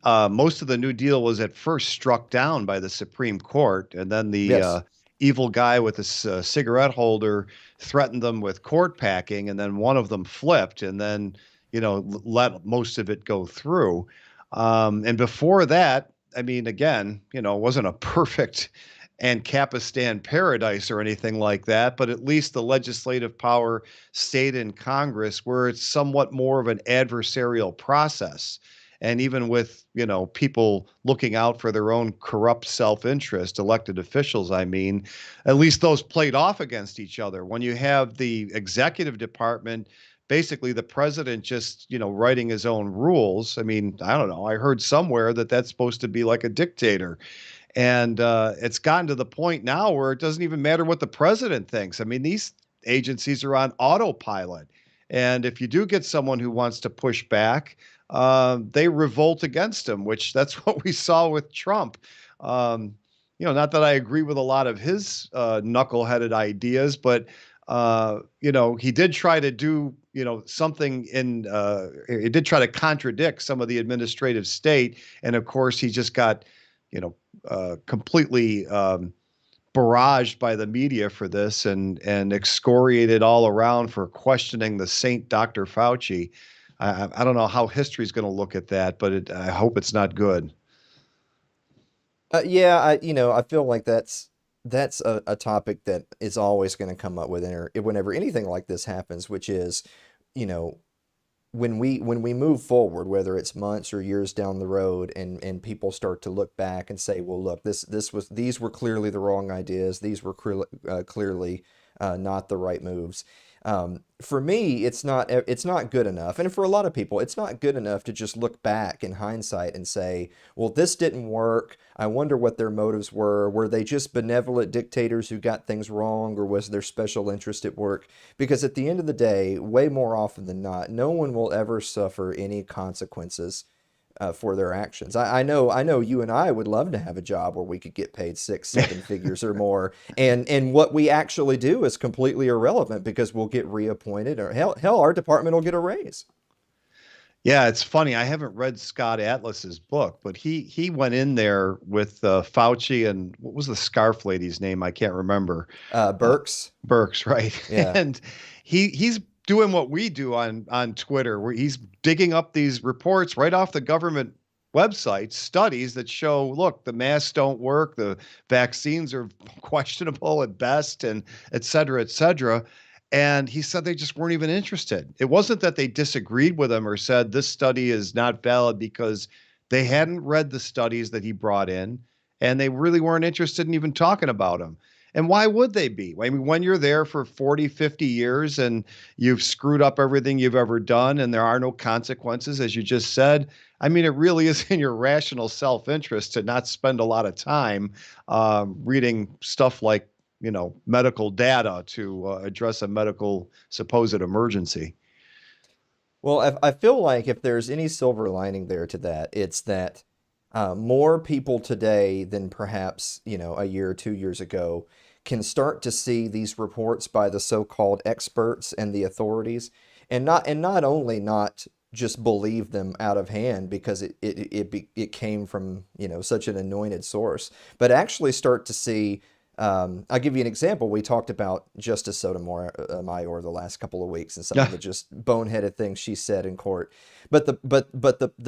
most of the New Deal was at first struck down by the Supreme Court, and then the Yes. evil guy with this cigarette holder threatened them with court packing, and then one of them flipped, and then let most of it go through. And before that, I mean, again, it wasn't a perfect Ancapistan paradise or anything like that, but at least the legislative power stayed in Congress, where it's somewhat more of an adversarial process. And even with, people looking out for their own corrupt self-interest, elected officials, I mean, at least those played off against each other. When you have the executive department, basically the president just, writing his own rules. I mean, I don't know. I heard somewhere that that's supposed to be like a dictator. And it's gotten to the point now where it doesn't even matter what the president thinks. I mean, these agencies are on autopilot. And if you do get someone who wants to push back, they revolt against him, which that's what we saw with Trump. Not that I agree with a lot of his knuckleheaded ideas, but he did try to do, something he did try to contradict some of the administrative state. And of course, he just got, completely barraged by the media for this and excoriated all around for questioning the Saint Dr. Fauci. I don't know how history's going to look at that, but I hope it's not good. Yeah, I feel like that's that's a topic that is always going to come up with whenever anything like this happens, which is, you know, when we move forward, whether it's months or years down the road, and people start to look back and say, well, look, these were clearly the wrong ideas. These were clearly not the right moves. For me, it's not good enough, and for a lot of people, it's not good enough to just look back in hindsight and say, well, this didn't work. I wonder what their motives were. Were they just benevolent dictators who got things wrong, or was there special interest at work? Because at the end of the day, way more often than not, no one will ever suffer any consequences for their actions. I know you and I would love to have a job where we could get paid six, seven figures or more, and what we actually do is completely irrelevant because we'll get reappointed, or hell, our department will get a raise. Yeah, it's funny. I haven't read Scott Atlas's book, but he went in there with Fauci and what was the scarf lady's name? I can't remember. Uh, Burks, Burks, right? yeah. And he's doing what we do on Twitter, where he's digging up these reports right off the government websites, studies that show, look, the masks don't work, the vaccines are questionable at best, and et cetera, et cetera. And he said they just weren't even interested. It wasn't that they disagreed with him or said this study is not valid, because they hadn't read the studies that he brought in, and they really weren't interested in even talking about them. And why would they be? I mean, when you're there for 40, 50 years and you've screwed up everything you've ever done and there are no consequences, as you just said, I mean, it really is in your rational self-interest to not spend a lot of time reading stuff like, medical data to address a medical supposed emergency. Well, I feel like if there's any silver lining there to that, it's that more people today than perhaps, a year or 2 years ago can start to see these reports by the so-called experts and the authorities, and not only not just believe them out of hand because it came from, such an anointed source, but actually start to see. I'll give you an example. We talked about Justice Sotomayor the last couple of weeks, and some of Yeah. the just boneheaded things she said in court. But the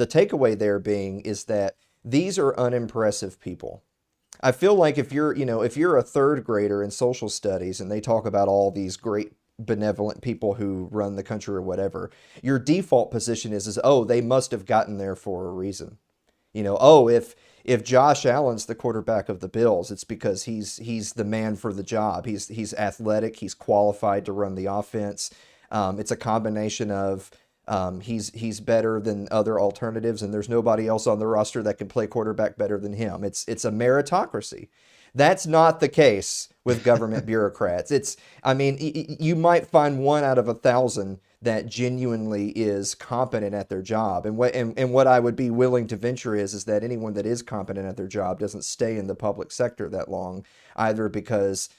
takeaway there being is that these are unimpressive people. I feel like if you're a third grader in social studies and they talk about all these great benevolent people who run the country or whatever, your default position is oh, they must have gotten there for a reason. Oh, if Josh Allen's the quarterback of the Bills, it's because he's the man for the job. He's athletic, he's qualified to run the offense. It's a combination of he's better than other alternatives, and there's nobody else on the roster that can play quarterback better than him. It's a meritocracy. That's not the case with government bureaucrats. I mean, you might find one out of 1,000 that genuinely is competent at their job. And what I would be willing to venture is that anyone that is competent at their job doesn't stay in the public sector that long, either because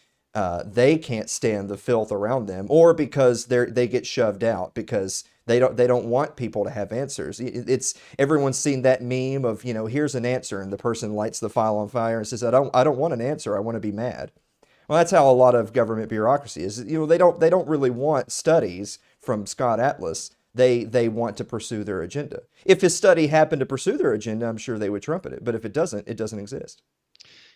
they can't stand the filth around them, or because they get shoved out because they don't want people to have answers. It's everyone's seen that meme of, here's an answer, and the person lights the file on fire and says, I don't want an answer, I want to be mad. Well, that's how a lot of government bureaucracy is. They don't really want studies from Scott Atlas. They want to pursue their agenda. If his study happened to pursue their agenda, I'm sure they would trumpet it. But if it doesn't exist.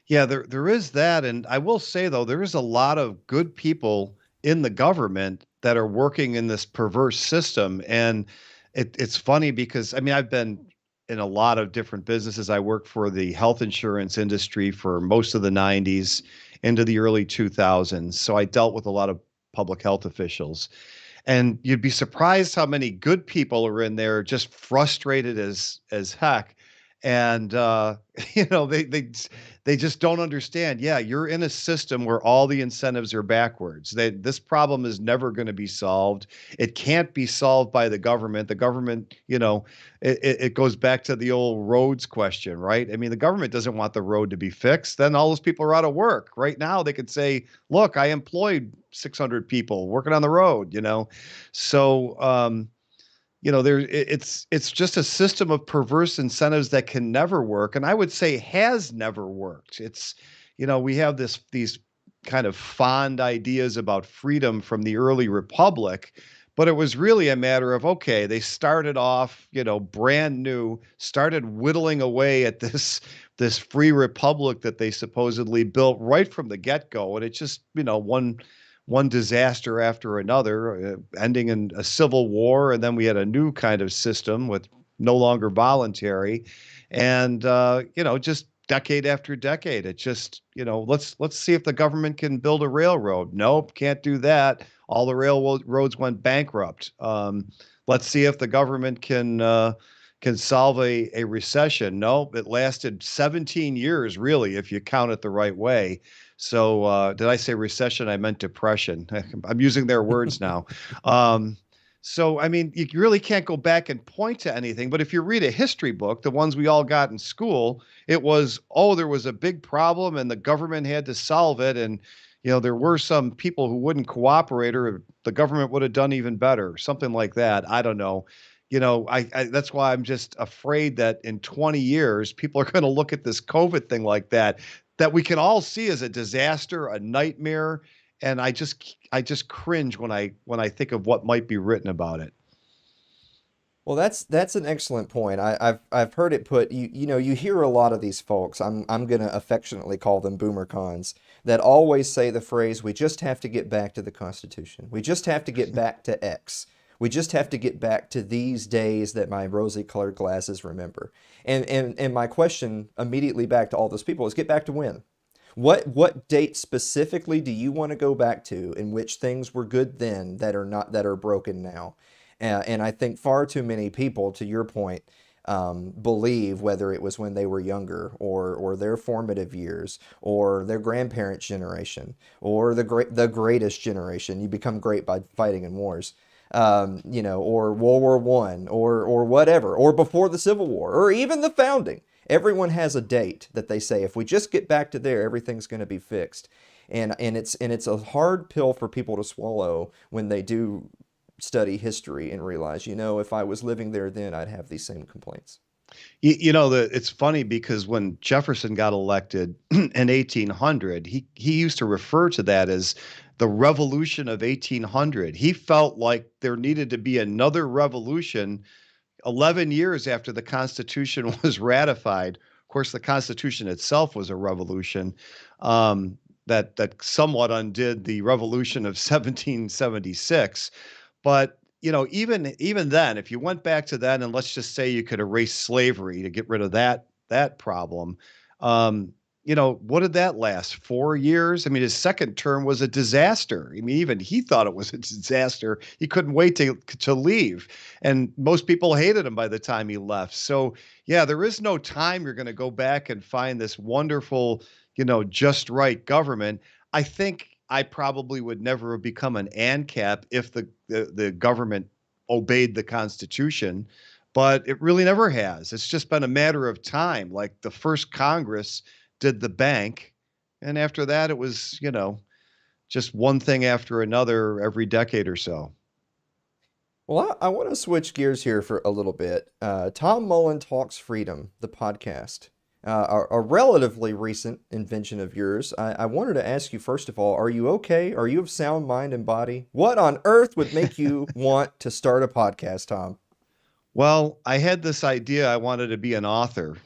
Yeah, there is that. And I will say, though, there is a lot of good people in the government that are working in this perverse system. And it's funny because, I mean, I've been in a lot of different businesses. I worked for the health insurance industry for most of the 90s into the early 2000s. So I dealt with a lot of public health officials. And you'd be surprised how many good people are in there, just frustrated as heck. And you know, they just don't understand. Yeah, you're in a system where all the incentives are backwards. This problem is never going to be solved. It can't be solved by the government. The government, it goes back to the old roads question, right? I mean, the government doesn't want the road to be fixed. Then all those people are out of work. Right now, they could say, look, I employed 600 people working on the road. So it's just a system of perverse incentives that can never work, and I would say has never worked. We have these kind of fond ideas about freedom from the early republic, But it was really a matter of, okay, they started off, brand new, started whittling away at this free republic that they supposedly built right from the get-go, and it just, one disaster after another, ending in a civil war, and then we had a new kind of system with no longer voluntary, and just decade after decade, it just, let's see if the government can build a railroad. Nope, can't do that. All the railroads went bankrupt. Let's see if the government can solve a recession. Nope, it lasted 17 years, really, if you count it the right way. So did I say recession? I meant depression. I'm using their words now. So, I mean, you really can't go back and point to anything. But if you read a history book, the ones we all got in school, it was, oh, there was a big problem and the government had to solve it. And, there were some people who wouldn't cooperate, or the government would have done even better, something like that. I don't know. That's why I'm just afraid that in 20 years, people are going to look at this COVID thing like that we can all see as a disaster, a nightmare. And I just cringe when I think of what might be written about it. Well, that's an excellent point. I've heard it put. You hear a lot of these folks. I'm gonna affectionately call them boomer cons, that always say the phrase, "We just have to get back to the Constitution. We just have to get back to X. We just have to get back to these days that my rosy-colored glasses remember." And my question immediately back to all those people is, get back to when? What date specifically do you want to go back to in which things were good then that are broken now? And I think far too many people, to your point, believe, whether it was when they were younger, or their formative years, or their grandparents' generation, or the greatest generation. You become great by fighting in wars, or World War I, or whatever, or before the Civil War, or even the founding. Everyone has a date that they say, if we just get back to there, everything's going to be fixed. And it's a hard pill for people to swallow when they do study history and realize, if I was living there then, I'd have these same complaints. It's funny because when Jefferson got elected in 1800, he used to refer to that as the Revolution of 1800. He felt like there needed to be another revolution 11 years after the Constitution was ratified. Of course, the Constitution itself was a revolution that somewhat undid the Revolution of 1776. But even then, if you went back to that, and let's just say you could erase slavery to get rid of that problem, what did that last? 4 years? I mean, his second term was a disaster. I mean, even he thought it was a disaster. He couldn't wait to leave, and most people hated him by the time he left. So yeah, there is no time you're going to go back and find this wonderful, just right government. I think I probably would never have become an ANCAP if the government obeyed the Constitution, but it really never has. It's just been a matter of time. Like the first Congress did the bank, and after that, it was, just one thing after another every decade or so. Well, I want to switch gears here for a little bit. Tom Mullen Talks Freedom, the podcast. A relatively recent invention of yours. I wanted to ask you, first of all, are you okay? Are you of sound mind and body? What on earth would make you want to start a podcast, Tom? Well, I had this idea. I wanted to be an author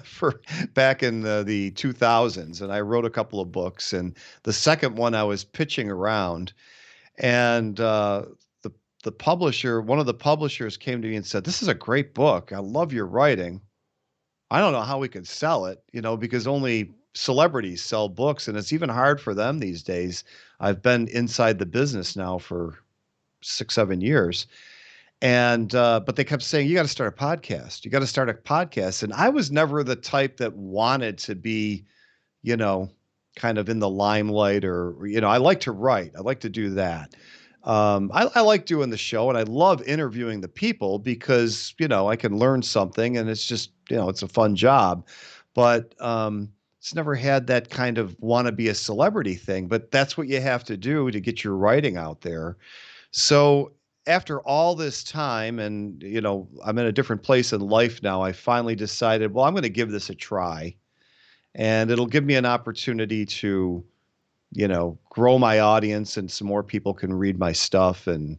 for back in the 2000s, and I wrote a couple of books. And the second one I was pitching around, and the publisher, one of the publishers, came to me and said, "This is a great book. I love your writing. I don't know how we could sell it, because only celebrities sell books, and it's even hard for them these days." I've been inside the business now for 6, 7 years. And, but they kept saying, "You got to start a podcast. You got to start a podcast." And I was never the type that wanted to be, kind of in the limelight, or, I like to write. I like to do that. I like doing the show, and I love interviewing the people because, I can learn something, and it's just, it's a fun job. But it's never had that kind of want to be a celebrity thing, but that's what you have to do to get your writing out there. So after all this time, and, I'm in a different place in life now, I finally decided, well, I'm going to give this a try, and it'll give me an opportunity to, grow my audience, and some more people can read my stuff. And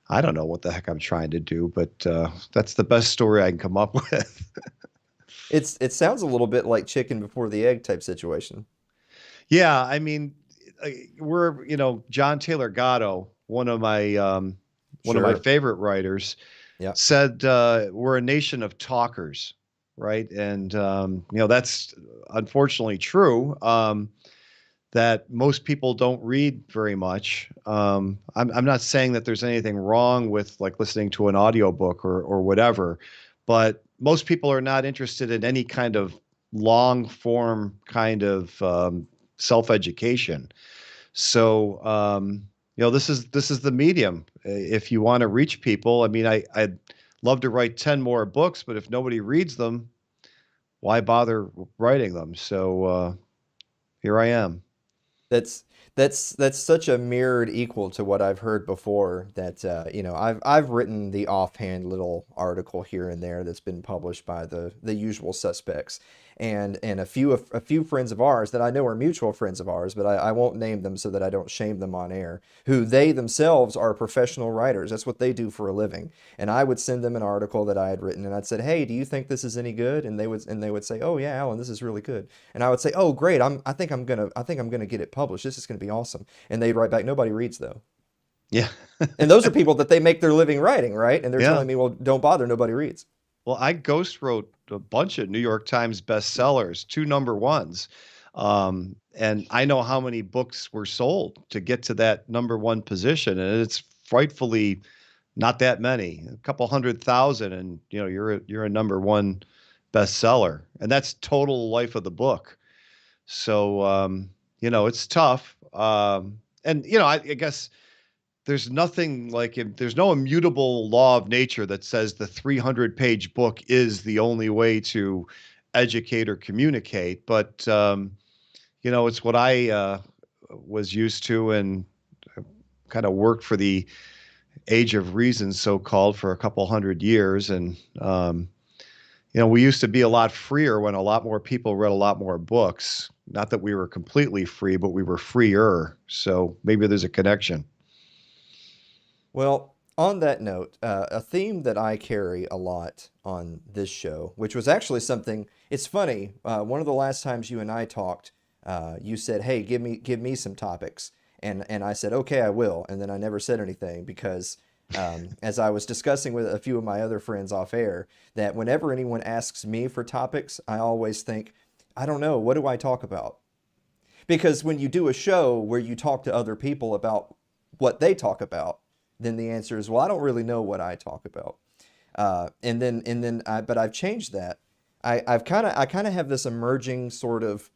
I don't know what the heck I'm trying to do, but that's the best story I can come up with. It sounds a little bit like chicken before the egg type situation. Yeah, I mean, John Taylor Gatto, one of my Sure. favorite writers, Yeah. said we're a nation of talkers, right? And that's unfortunately true. That most people don't read very much. I'm not saying that there's anything wrong with like listening to an audiobook or whatever, but most people are not interested in any kind of long form kind of self education. So this is the medium. If you want to reach people, I mean, I'd love to write 10 more books, but if nobody reads them, why bother writing them? So here I am. That's that's such a mirrored equal to what I've heard before that I've written the offhand little article here and there that's been published by the usual suspects and a few friends of ours that I know are mutual friends of ours, but I won't name them so that I don't shame them on air, who they themselves are professional writers. That's what they do for a living. And I would send them an article that I had written and I'd said, "Hey, do you think this is any good?" And they would say, "Oh yeah, Alan, this is really good." And I would say, "Oh great, I think I'm gonna get it published. This is gonna be awesome." And they'd write back, "Nobody reads though." Yeah. And those are people that they make their living writing, right? And they're Yeah. telling me, "Well, don't bother, nobody reads." Well, I ghost wrote a bunch of New York Times bestsellers, two number ones. And I know how many books were sold to get to that number one position. And it's frightfully not that many, a couple 100,000. And, you're a number one bestseller. And that's total life of the book. So, it's tough. I guess there's nothing like there's no immutable law of nature that says the 300-page book is the only way to educate or communicate. But it's what I was used to and kind of worked for the age of reason, so called, for a couple hundred years. And we used to be a lot freer when a lot more people read a lot more books. Not that we were completely free, but we were freer. So maybe there's a connection. Well, on that note, a theme that I carry a lot on this show, which was actually something, it's funny. One of the last times you and I talked, you said, "Hey, give me some topics," and I said, "Okay, I will," and then I never said anything because, as I was discussing with a few of my other friends off air, that whenever anyone asks me for topics, I always think, I don't know, what do I talk about? Because when you do a show where you talk to other people about what they talk about, then the answer is, well, I don't really know what I talk about. But I've changed that. I kind of have this emerging sort of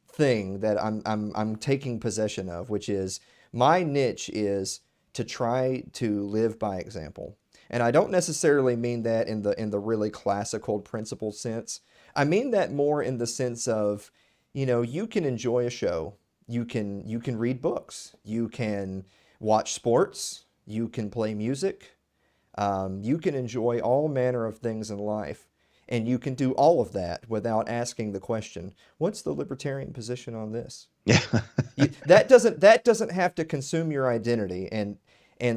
thing that I'm taking possession of, which is my niche is to try to live by example. And I don't necessarily mean that in the really classical principle sense. I mean that more in the sense of, you can enjoy a show, you can read books, you can watch sports, you can play music, you can enjoy all manner of things in life. And you can do all of that without asking the question, what's the libertarian position on this? Yeah. That doesn't have to consume your identity and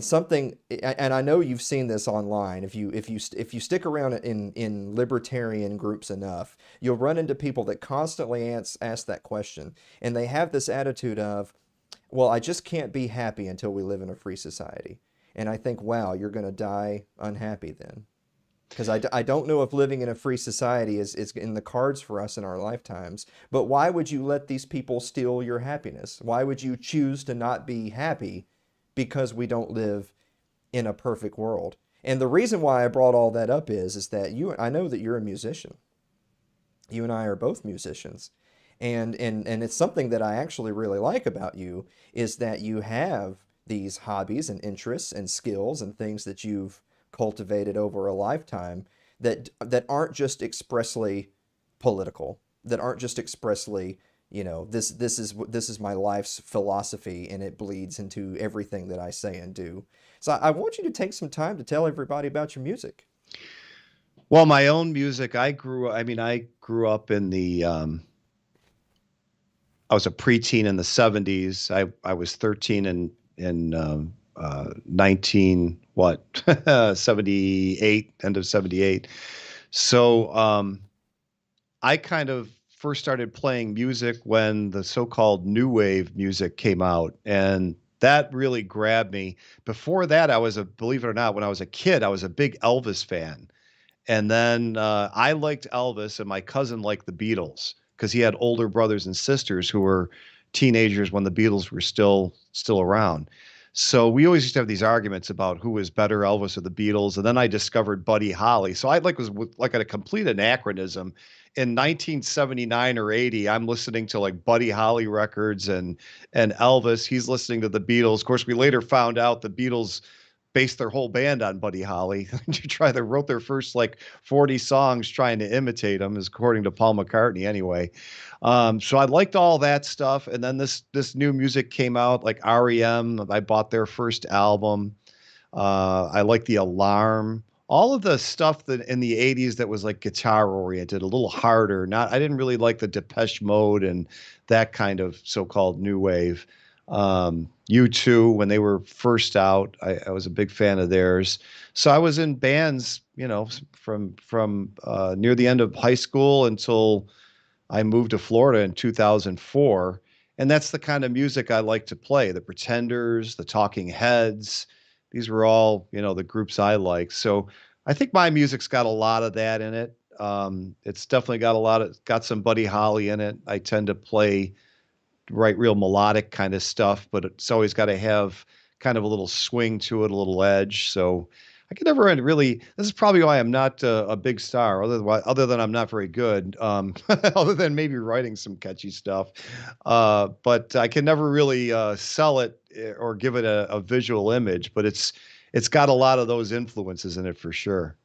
something and I know you've seen this online. If you stick around in libertarian groups enough, you'll run into people that constantly ask that question, and they have this attitude of, well, I just can't be happy until we live in a free society. And I think, wow, you're going to die unhappy then. Because I don't know if living in a free society is in the cards for us in our lifetimes. But why would you let these people steal your happiness? Why would you choose to not be happy because we don't live in a perfect world? And the reason why I brought all that up is that I know that you're a musician. You and I are both musicians. And it's something that I actually really like about you is that you have these hobbies and interests and skills and things that you've cultivated over a lifetime that aren't just expressly political, that aren't just expressly, this is my life's philosophy and it bleeds into everything that I say and do. So I want you to take some time to tell everybody about your music. Well, my own music, I grew up in I was a preteen in the 70s. I was 13 in 19 what 78, end of 78. So I kind of first started playing music when the so-called new wave music came out, and that really grabbed me. Before that, I was a believe it or not, when I was a kid, I was a big Elvis fan. And then I liked Elvis, and my cousin liked the Beatles because he had older brothers and sisters who were teenagers when the Beatles were still around. So we always used to have these arguments about who was better, Elvis or the Beatles. And then I discovered Buddy Holly. So I like a complete anachronism. In 1979 or 80, I'm listening to like Buddy Holly records and Elvis. He's listening to the Beatles. Of course, we later found out the Beatles based their whole band on Buddy Holly. They wrote their first like 40 songs trying to imitate him, as according to Paul McCartney anyway. So I liked all that stuff. And then this new music came out, like REM. I bought their first album. I like The Alarm. All of the stuff that in the 80s that was like guitar oriented, a little harder. I didn't really like the Depeche Mode and that kind of so-called new wave. U2, when they were first out, I was a big fan of theirs. So I was in bands, from near the end of high school until I moved to Florida in 2004. And that's the kind of music I like to play. The Pretenders, the Talking Heads, these were all, the groups I like. So I think my music's got a lot of that in it. It's definitely got some Buddy Holly in it. I tend to write real melodic kind of stuff, but it's always got to have kind of a little swing to it, a little edge. So I can never really. This is probably why I'm not a big star, other than I'm not very good, other than maybe writing some catchy stuff. But I can never really sell it or give it a visual image. But it's got a lot of those influences in it for sure.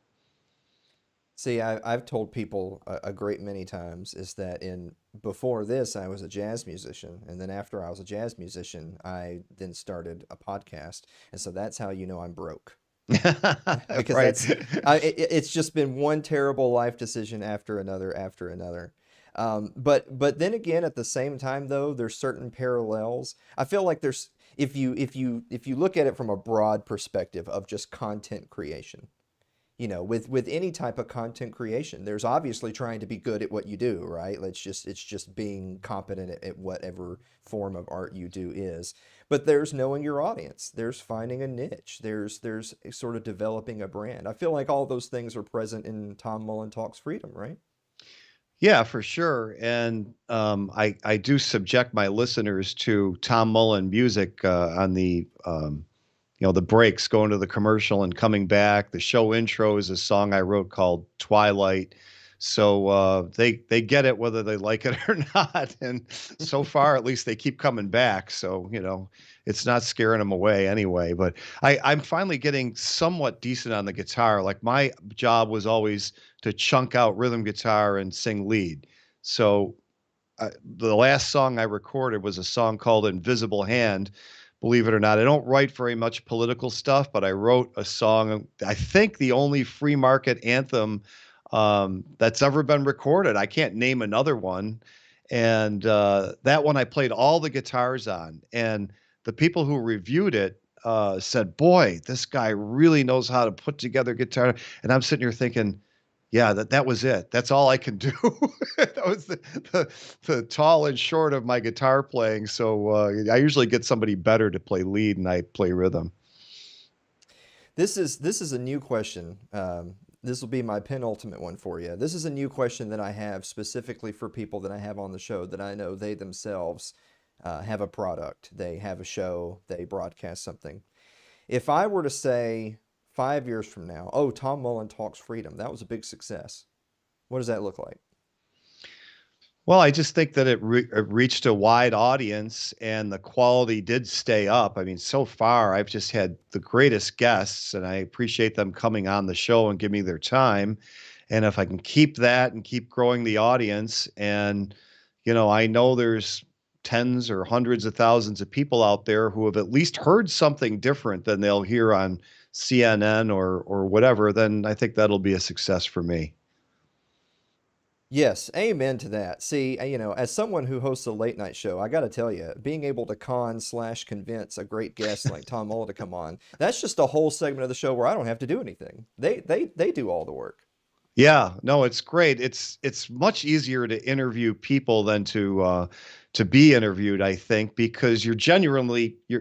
See, I've told people a great many times is that before this, I was a jazz musician. And then after I was a jazz musician, I then started a podcast. And so that's how you know I'm broke. Because Right. it's just been one terrible life decision after another after another. But then again, at the same time though, there's certain parallels. I feel like there's if you look at it from a broad perspective of just content creation, with any type of content creation, there's obviously trying to be good at what you do, right? It's just being competent at whatever form of art you do is. But there's knowing your audience. There's finding a niche. There's sort of developing a brand. I feel like all those things are present in Tom Mullen Talks Freedom, right? Yeah, for sure. And I do subject my listeners to Tom Mullen music on the breaks, going to the commercial and coming back. The show intro is a song I wrote called Twilight. So they get it whether they like it or not. And so far, at least they keep coming back. So, it's not scaring them away anyway. But I'm finally getting somewhat decent on the guitar. Like my job was always to chunk out rhythm guitar and sing lead. So the last song I recorded was a song called Invisible Hand. Believe it or not, I don't write very much political stuff, but I wrote a song, I think the only free market anthem that's ever been recorded. I can't name another one. And that one I played all the guitars on. And the people who reviewed it said, boy, this guy really knows how to put together guitar. And I'm sitting here thinking, yeah, that was it. That's all I can do. That was the tall and short of my guitar playing. So I usually get somebody better to play lead and I play rhythm. This is a new question. This will be my penultimate one for you. This is a new question that I have specifically for people that I have on the show that I know they themselves have a product, they have a show, they broadcast something. If I were to say 5 years from now, oh, Tom Mullen Talks Freedom, that was a big success, what does that look like? Well, I just think that it reached a wide audience and the quality did stay up. I mean, so far, I've just had the greatest guests and I appreciate them coming on the show and giving me their time. And if I can keep that and keep growing the audience, and, I know there's tens or hundreds of thousands of people out there who have at least heard something different than they'll hear on CNN or whatever, then I think that'll be a success for me. Yes, amen to that. See, as someone who hosts a late night show, I got to tell you, being able to con/convince a great guest like Tom Mullen to come on, that's just a whole segment of the show where I don't have to do anything. They do all the work. Yeah, no, it's great. It's much easier to interview people than to be interviewed, I think, because you're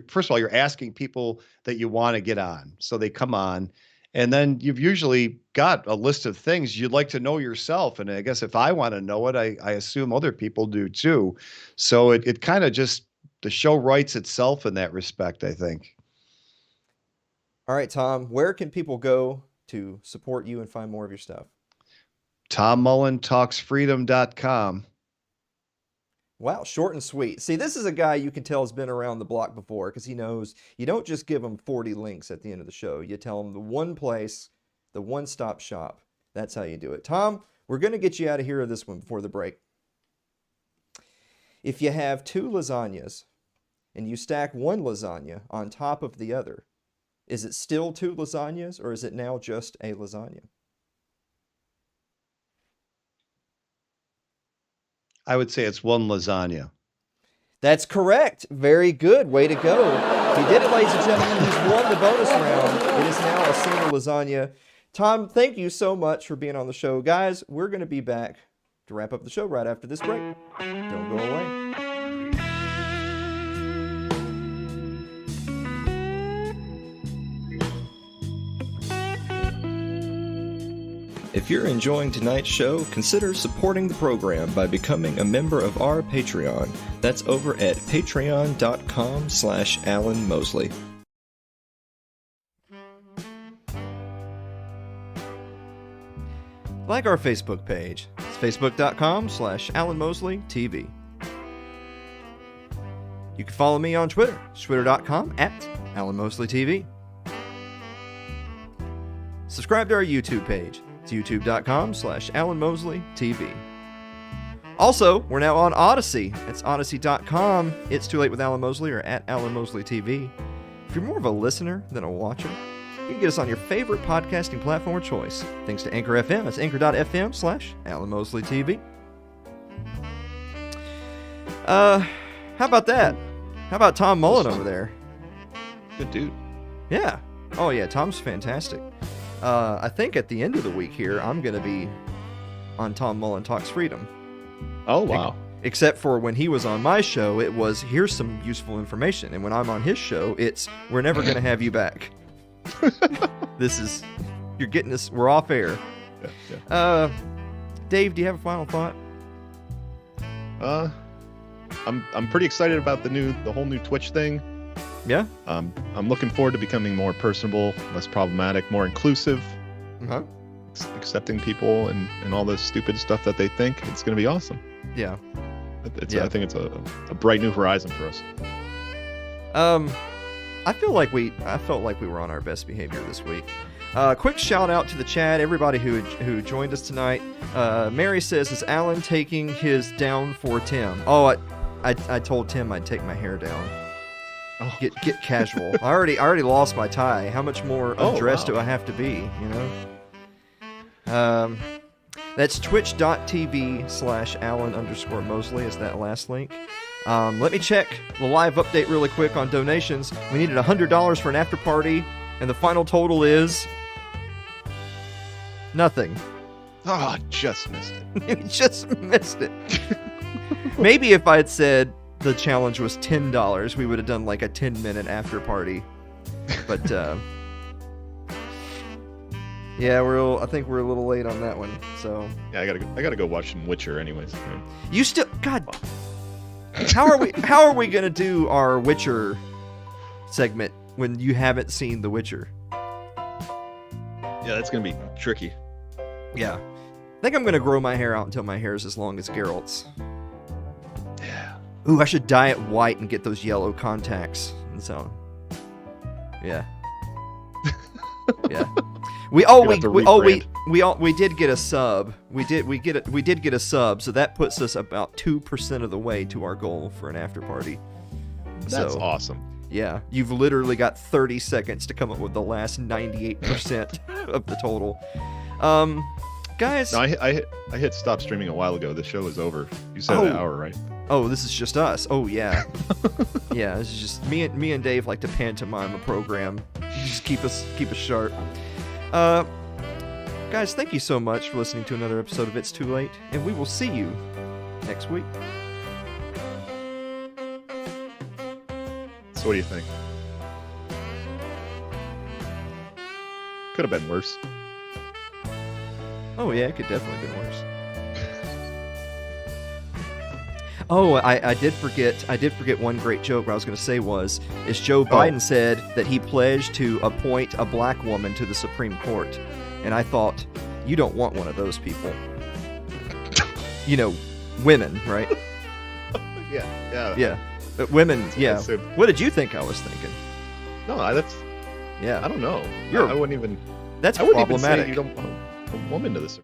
first of all, you're asking people that you want to get on. So they come on, and then you've usually got a list of things you'd like to know yourself. And I guess if I want to know it, I assume other people do too. So it kind of just the show writes itself in that respect, I think. All right, Tom, where can people go to support you and find more of your stuff? TomMullenTalksFreedom.com. Wow, short and sweet. See, this is a guy you can tell has been around the block before because he knows you don't just give him 40 links at the end of the show. You tell him the one place, the one-stop shop. That's how you do it. Tom, we're going to get you out of here of this one before the break. If you have 2 lasagnas and you stack one lasagna on top of the other, is it still 2 lasagnas or is it now just a lasagna? I would say it's one lasagna. That's correct. Very good. Way to go. He did it, ladies and gentlemen. He's won the bonus round. It is now a single lasagna. Tom, thank you so much for being on the show. Guys, we're going to be back to wrap up the show right after this break. Don't go away. If you're enjoying tonight's show, consider supporting the program by becoming a member of our Patreon. That's over at patreon.com/Alan Mosley. Like our Facebook page. It's facebook.com/Alan Mosley TV. You can follow me on Twitter. It's twitter.com/Alan Mosley TV. Subscribe to our YouTube page. It's youtube.com/Alan Mosley TV. Also, we're now on Odyssey. It's odyssey.com. It's Too Late with Alan Mosley or at Alan Mosley TV. If you're more of a listener than a watcher, you can get us on your favorite podcasting platform of choice. Thanks to Anchor FM. It's anchor.fm/Alan Mosley TV. How about that? How about Tom Mullen over there? Good dude. Yeah. Oh, yeah. Tom's fantastic. I think at the end of the week here, I'm going to be on Tom Mullen Talks Freedom. Oh, wow. Except for when he was on my show, it was, here's some useful information. And when I'm on his show, it's, we're never going to have you back. This is, you're getting this, we're off air. Yeah. Dave, do you have a final thought? I'm pretty excited about the whole new Twitch thing. Yeah? I'm looking forward to becoming more personable, less problematic, more inclusive, accepting people and all the stupid stuff that they think. It's going to be awesome. Yeah. I think it's a bright new horizon for us. I felt like we were on our best behavior this week. Quick shout out to the chat, everybody who joined us tonight. Mary says, is Alan taking his down for Tim? Oh, I told Tim I'd take my hair down. Oh. Get casual. I already lost my tie. How much more undressed do I have to be? You know. That's twitch.tv/Alan_Mosley is that last link. Let me check the live update really quick on donations. We needed $100 for an after party, and the final total is nothing. Oh, just missed it. You just missed it. Maybe if I had said the challenge was $10, we would have done like a 10-minute after party. But yeah, I think we're a little late on that one. So yeah, I gotta go watch some Witcher, anyways. You still, God, how are we gonna do our Witcher segment when you haven't seen The Witcher? Yeah, that's gonna be tricky. Yeah, I think I'm gonna grow my hair out until my hair is as long as Geralt's. Yeah. Ooh, I should dye it white and get those yellow contacts. And so, yeah, yeah. We did get a sub. We did get a sub. So that puts us about 2% of the way to our goal for an after party. That's awesome. Yeah, you've literally got 30 seconds to come up with the last 98% of the total. Guys, No, I hit stop streaming a while ago. The show is over. You said Oh. an hour, right? oh, this is just us. Oh yeah, yeah. This is just me and Dave like to pantomime a program. Just keep us sharp. Guys, thank you so much for listening to another episode of It's Too Late, and we will see you next week. So what do you think? Could have been worse. Oh yeah, it could definitely have been worse. Oh, I did forget one great joke. What I was going to say is Joe Biden said that he pledged to appoint a black woman to the Supreme Court, and I thought, you don't want one of those people. You know, women, right? Yeah. Yeah, women. Yeah. That's it. What did you think I was thinking? No, that's. Yeah, I don't know. You're- I wouldn't even. that's I wouldn't even say problematic. you don't want a woman to this.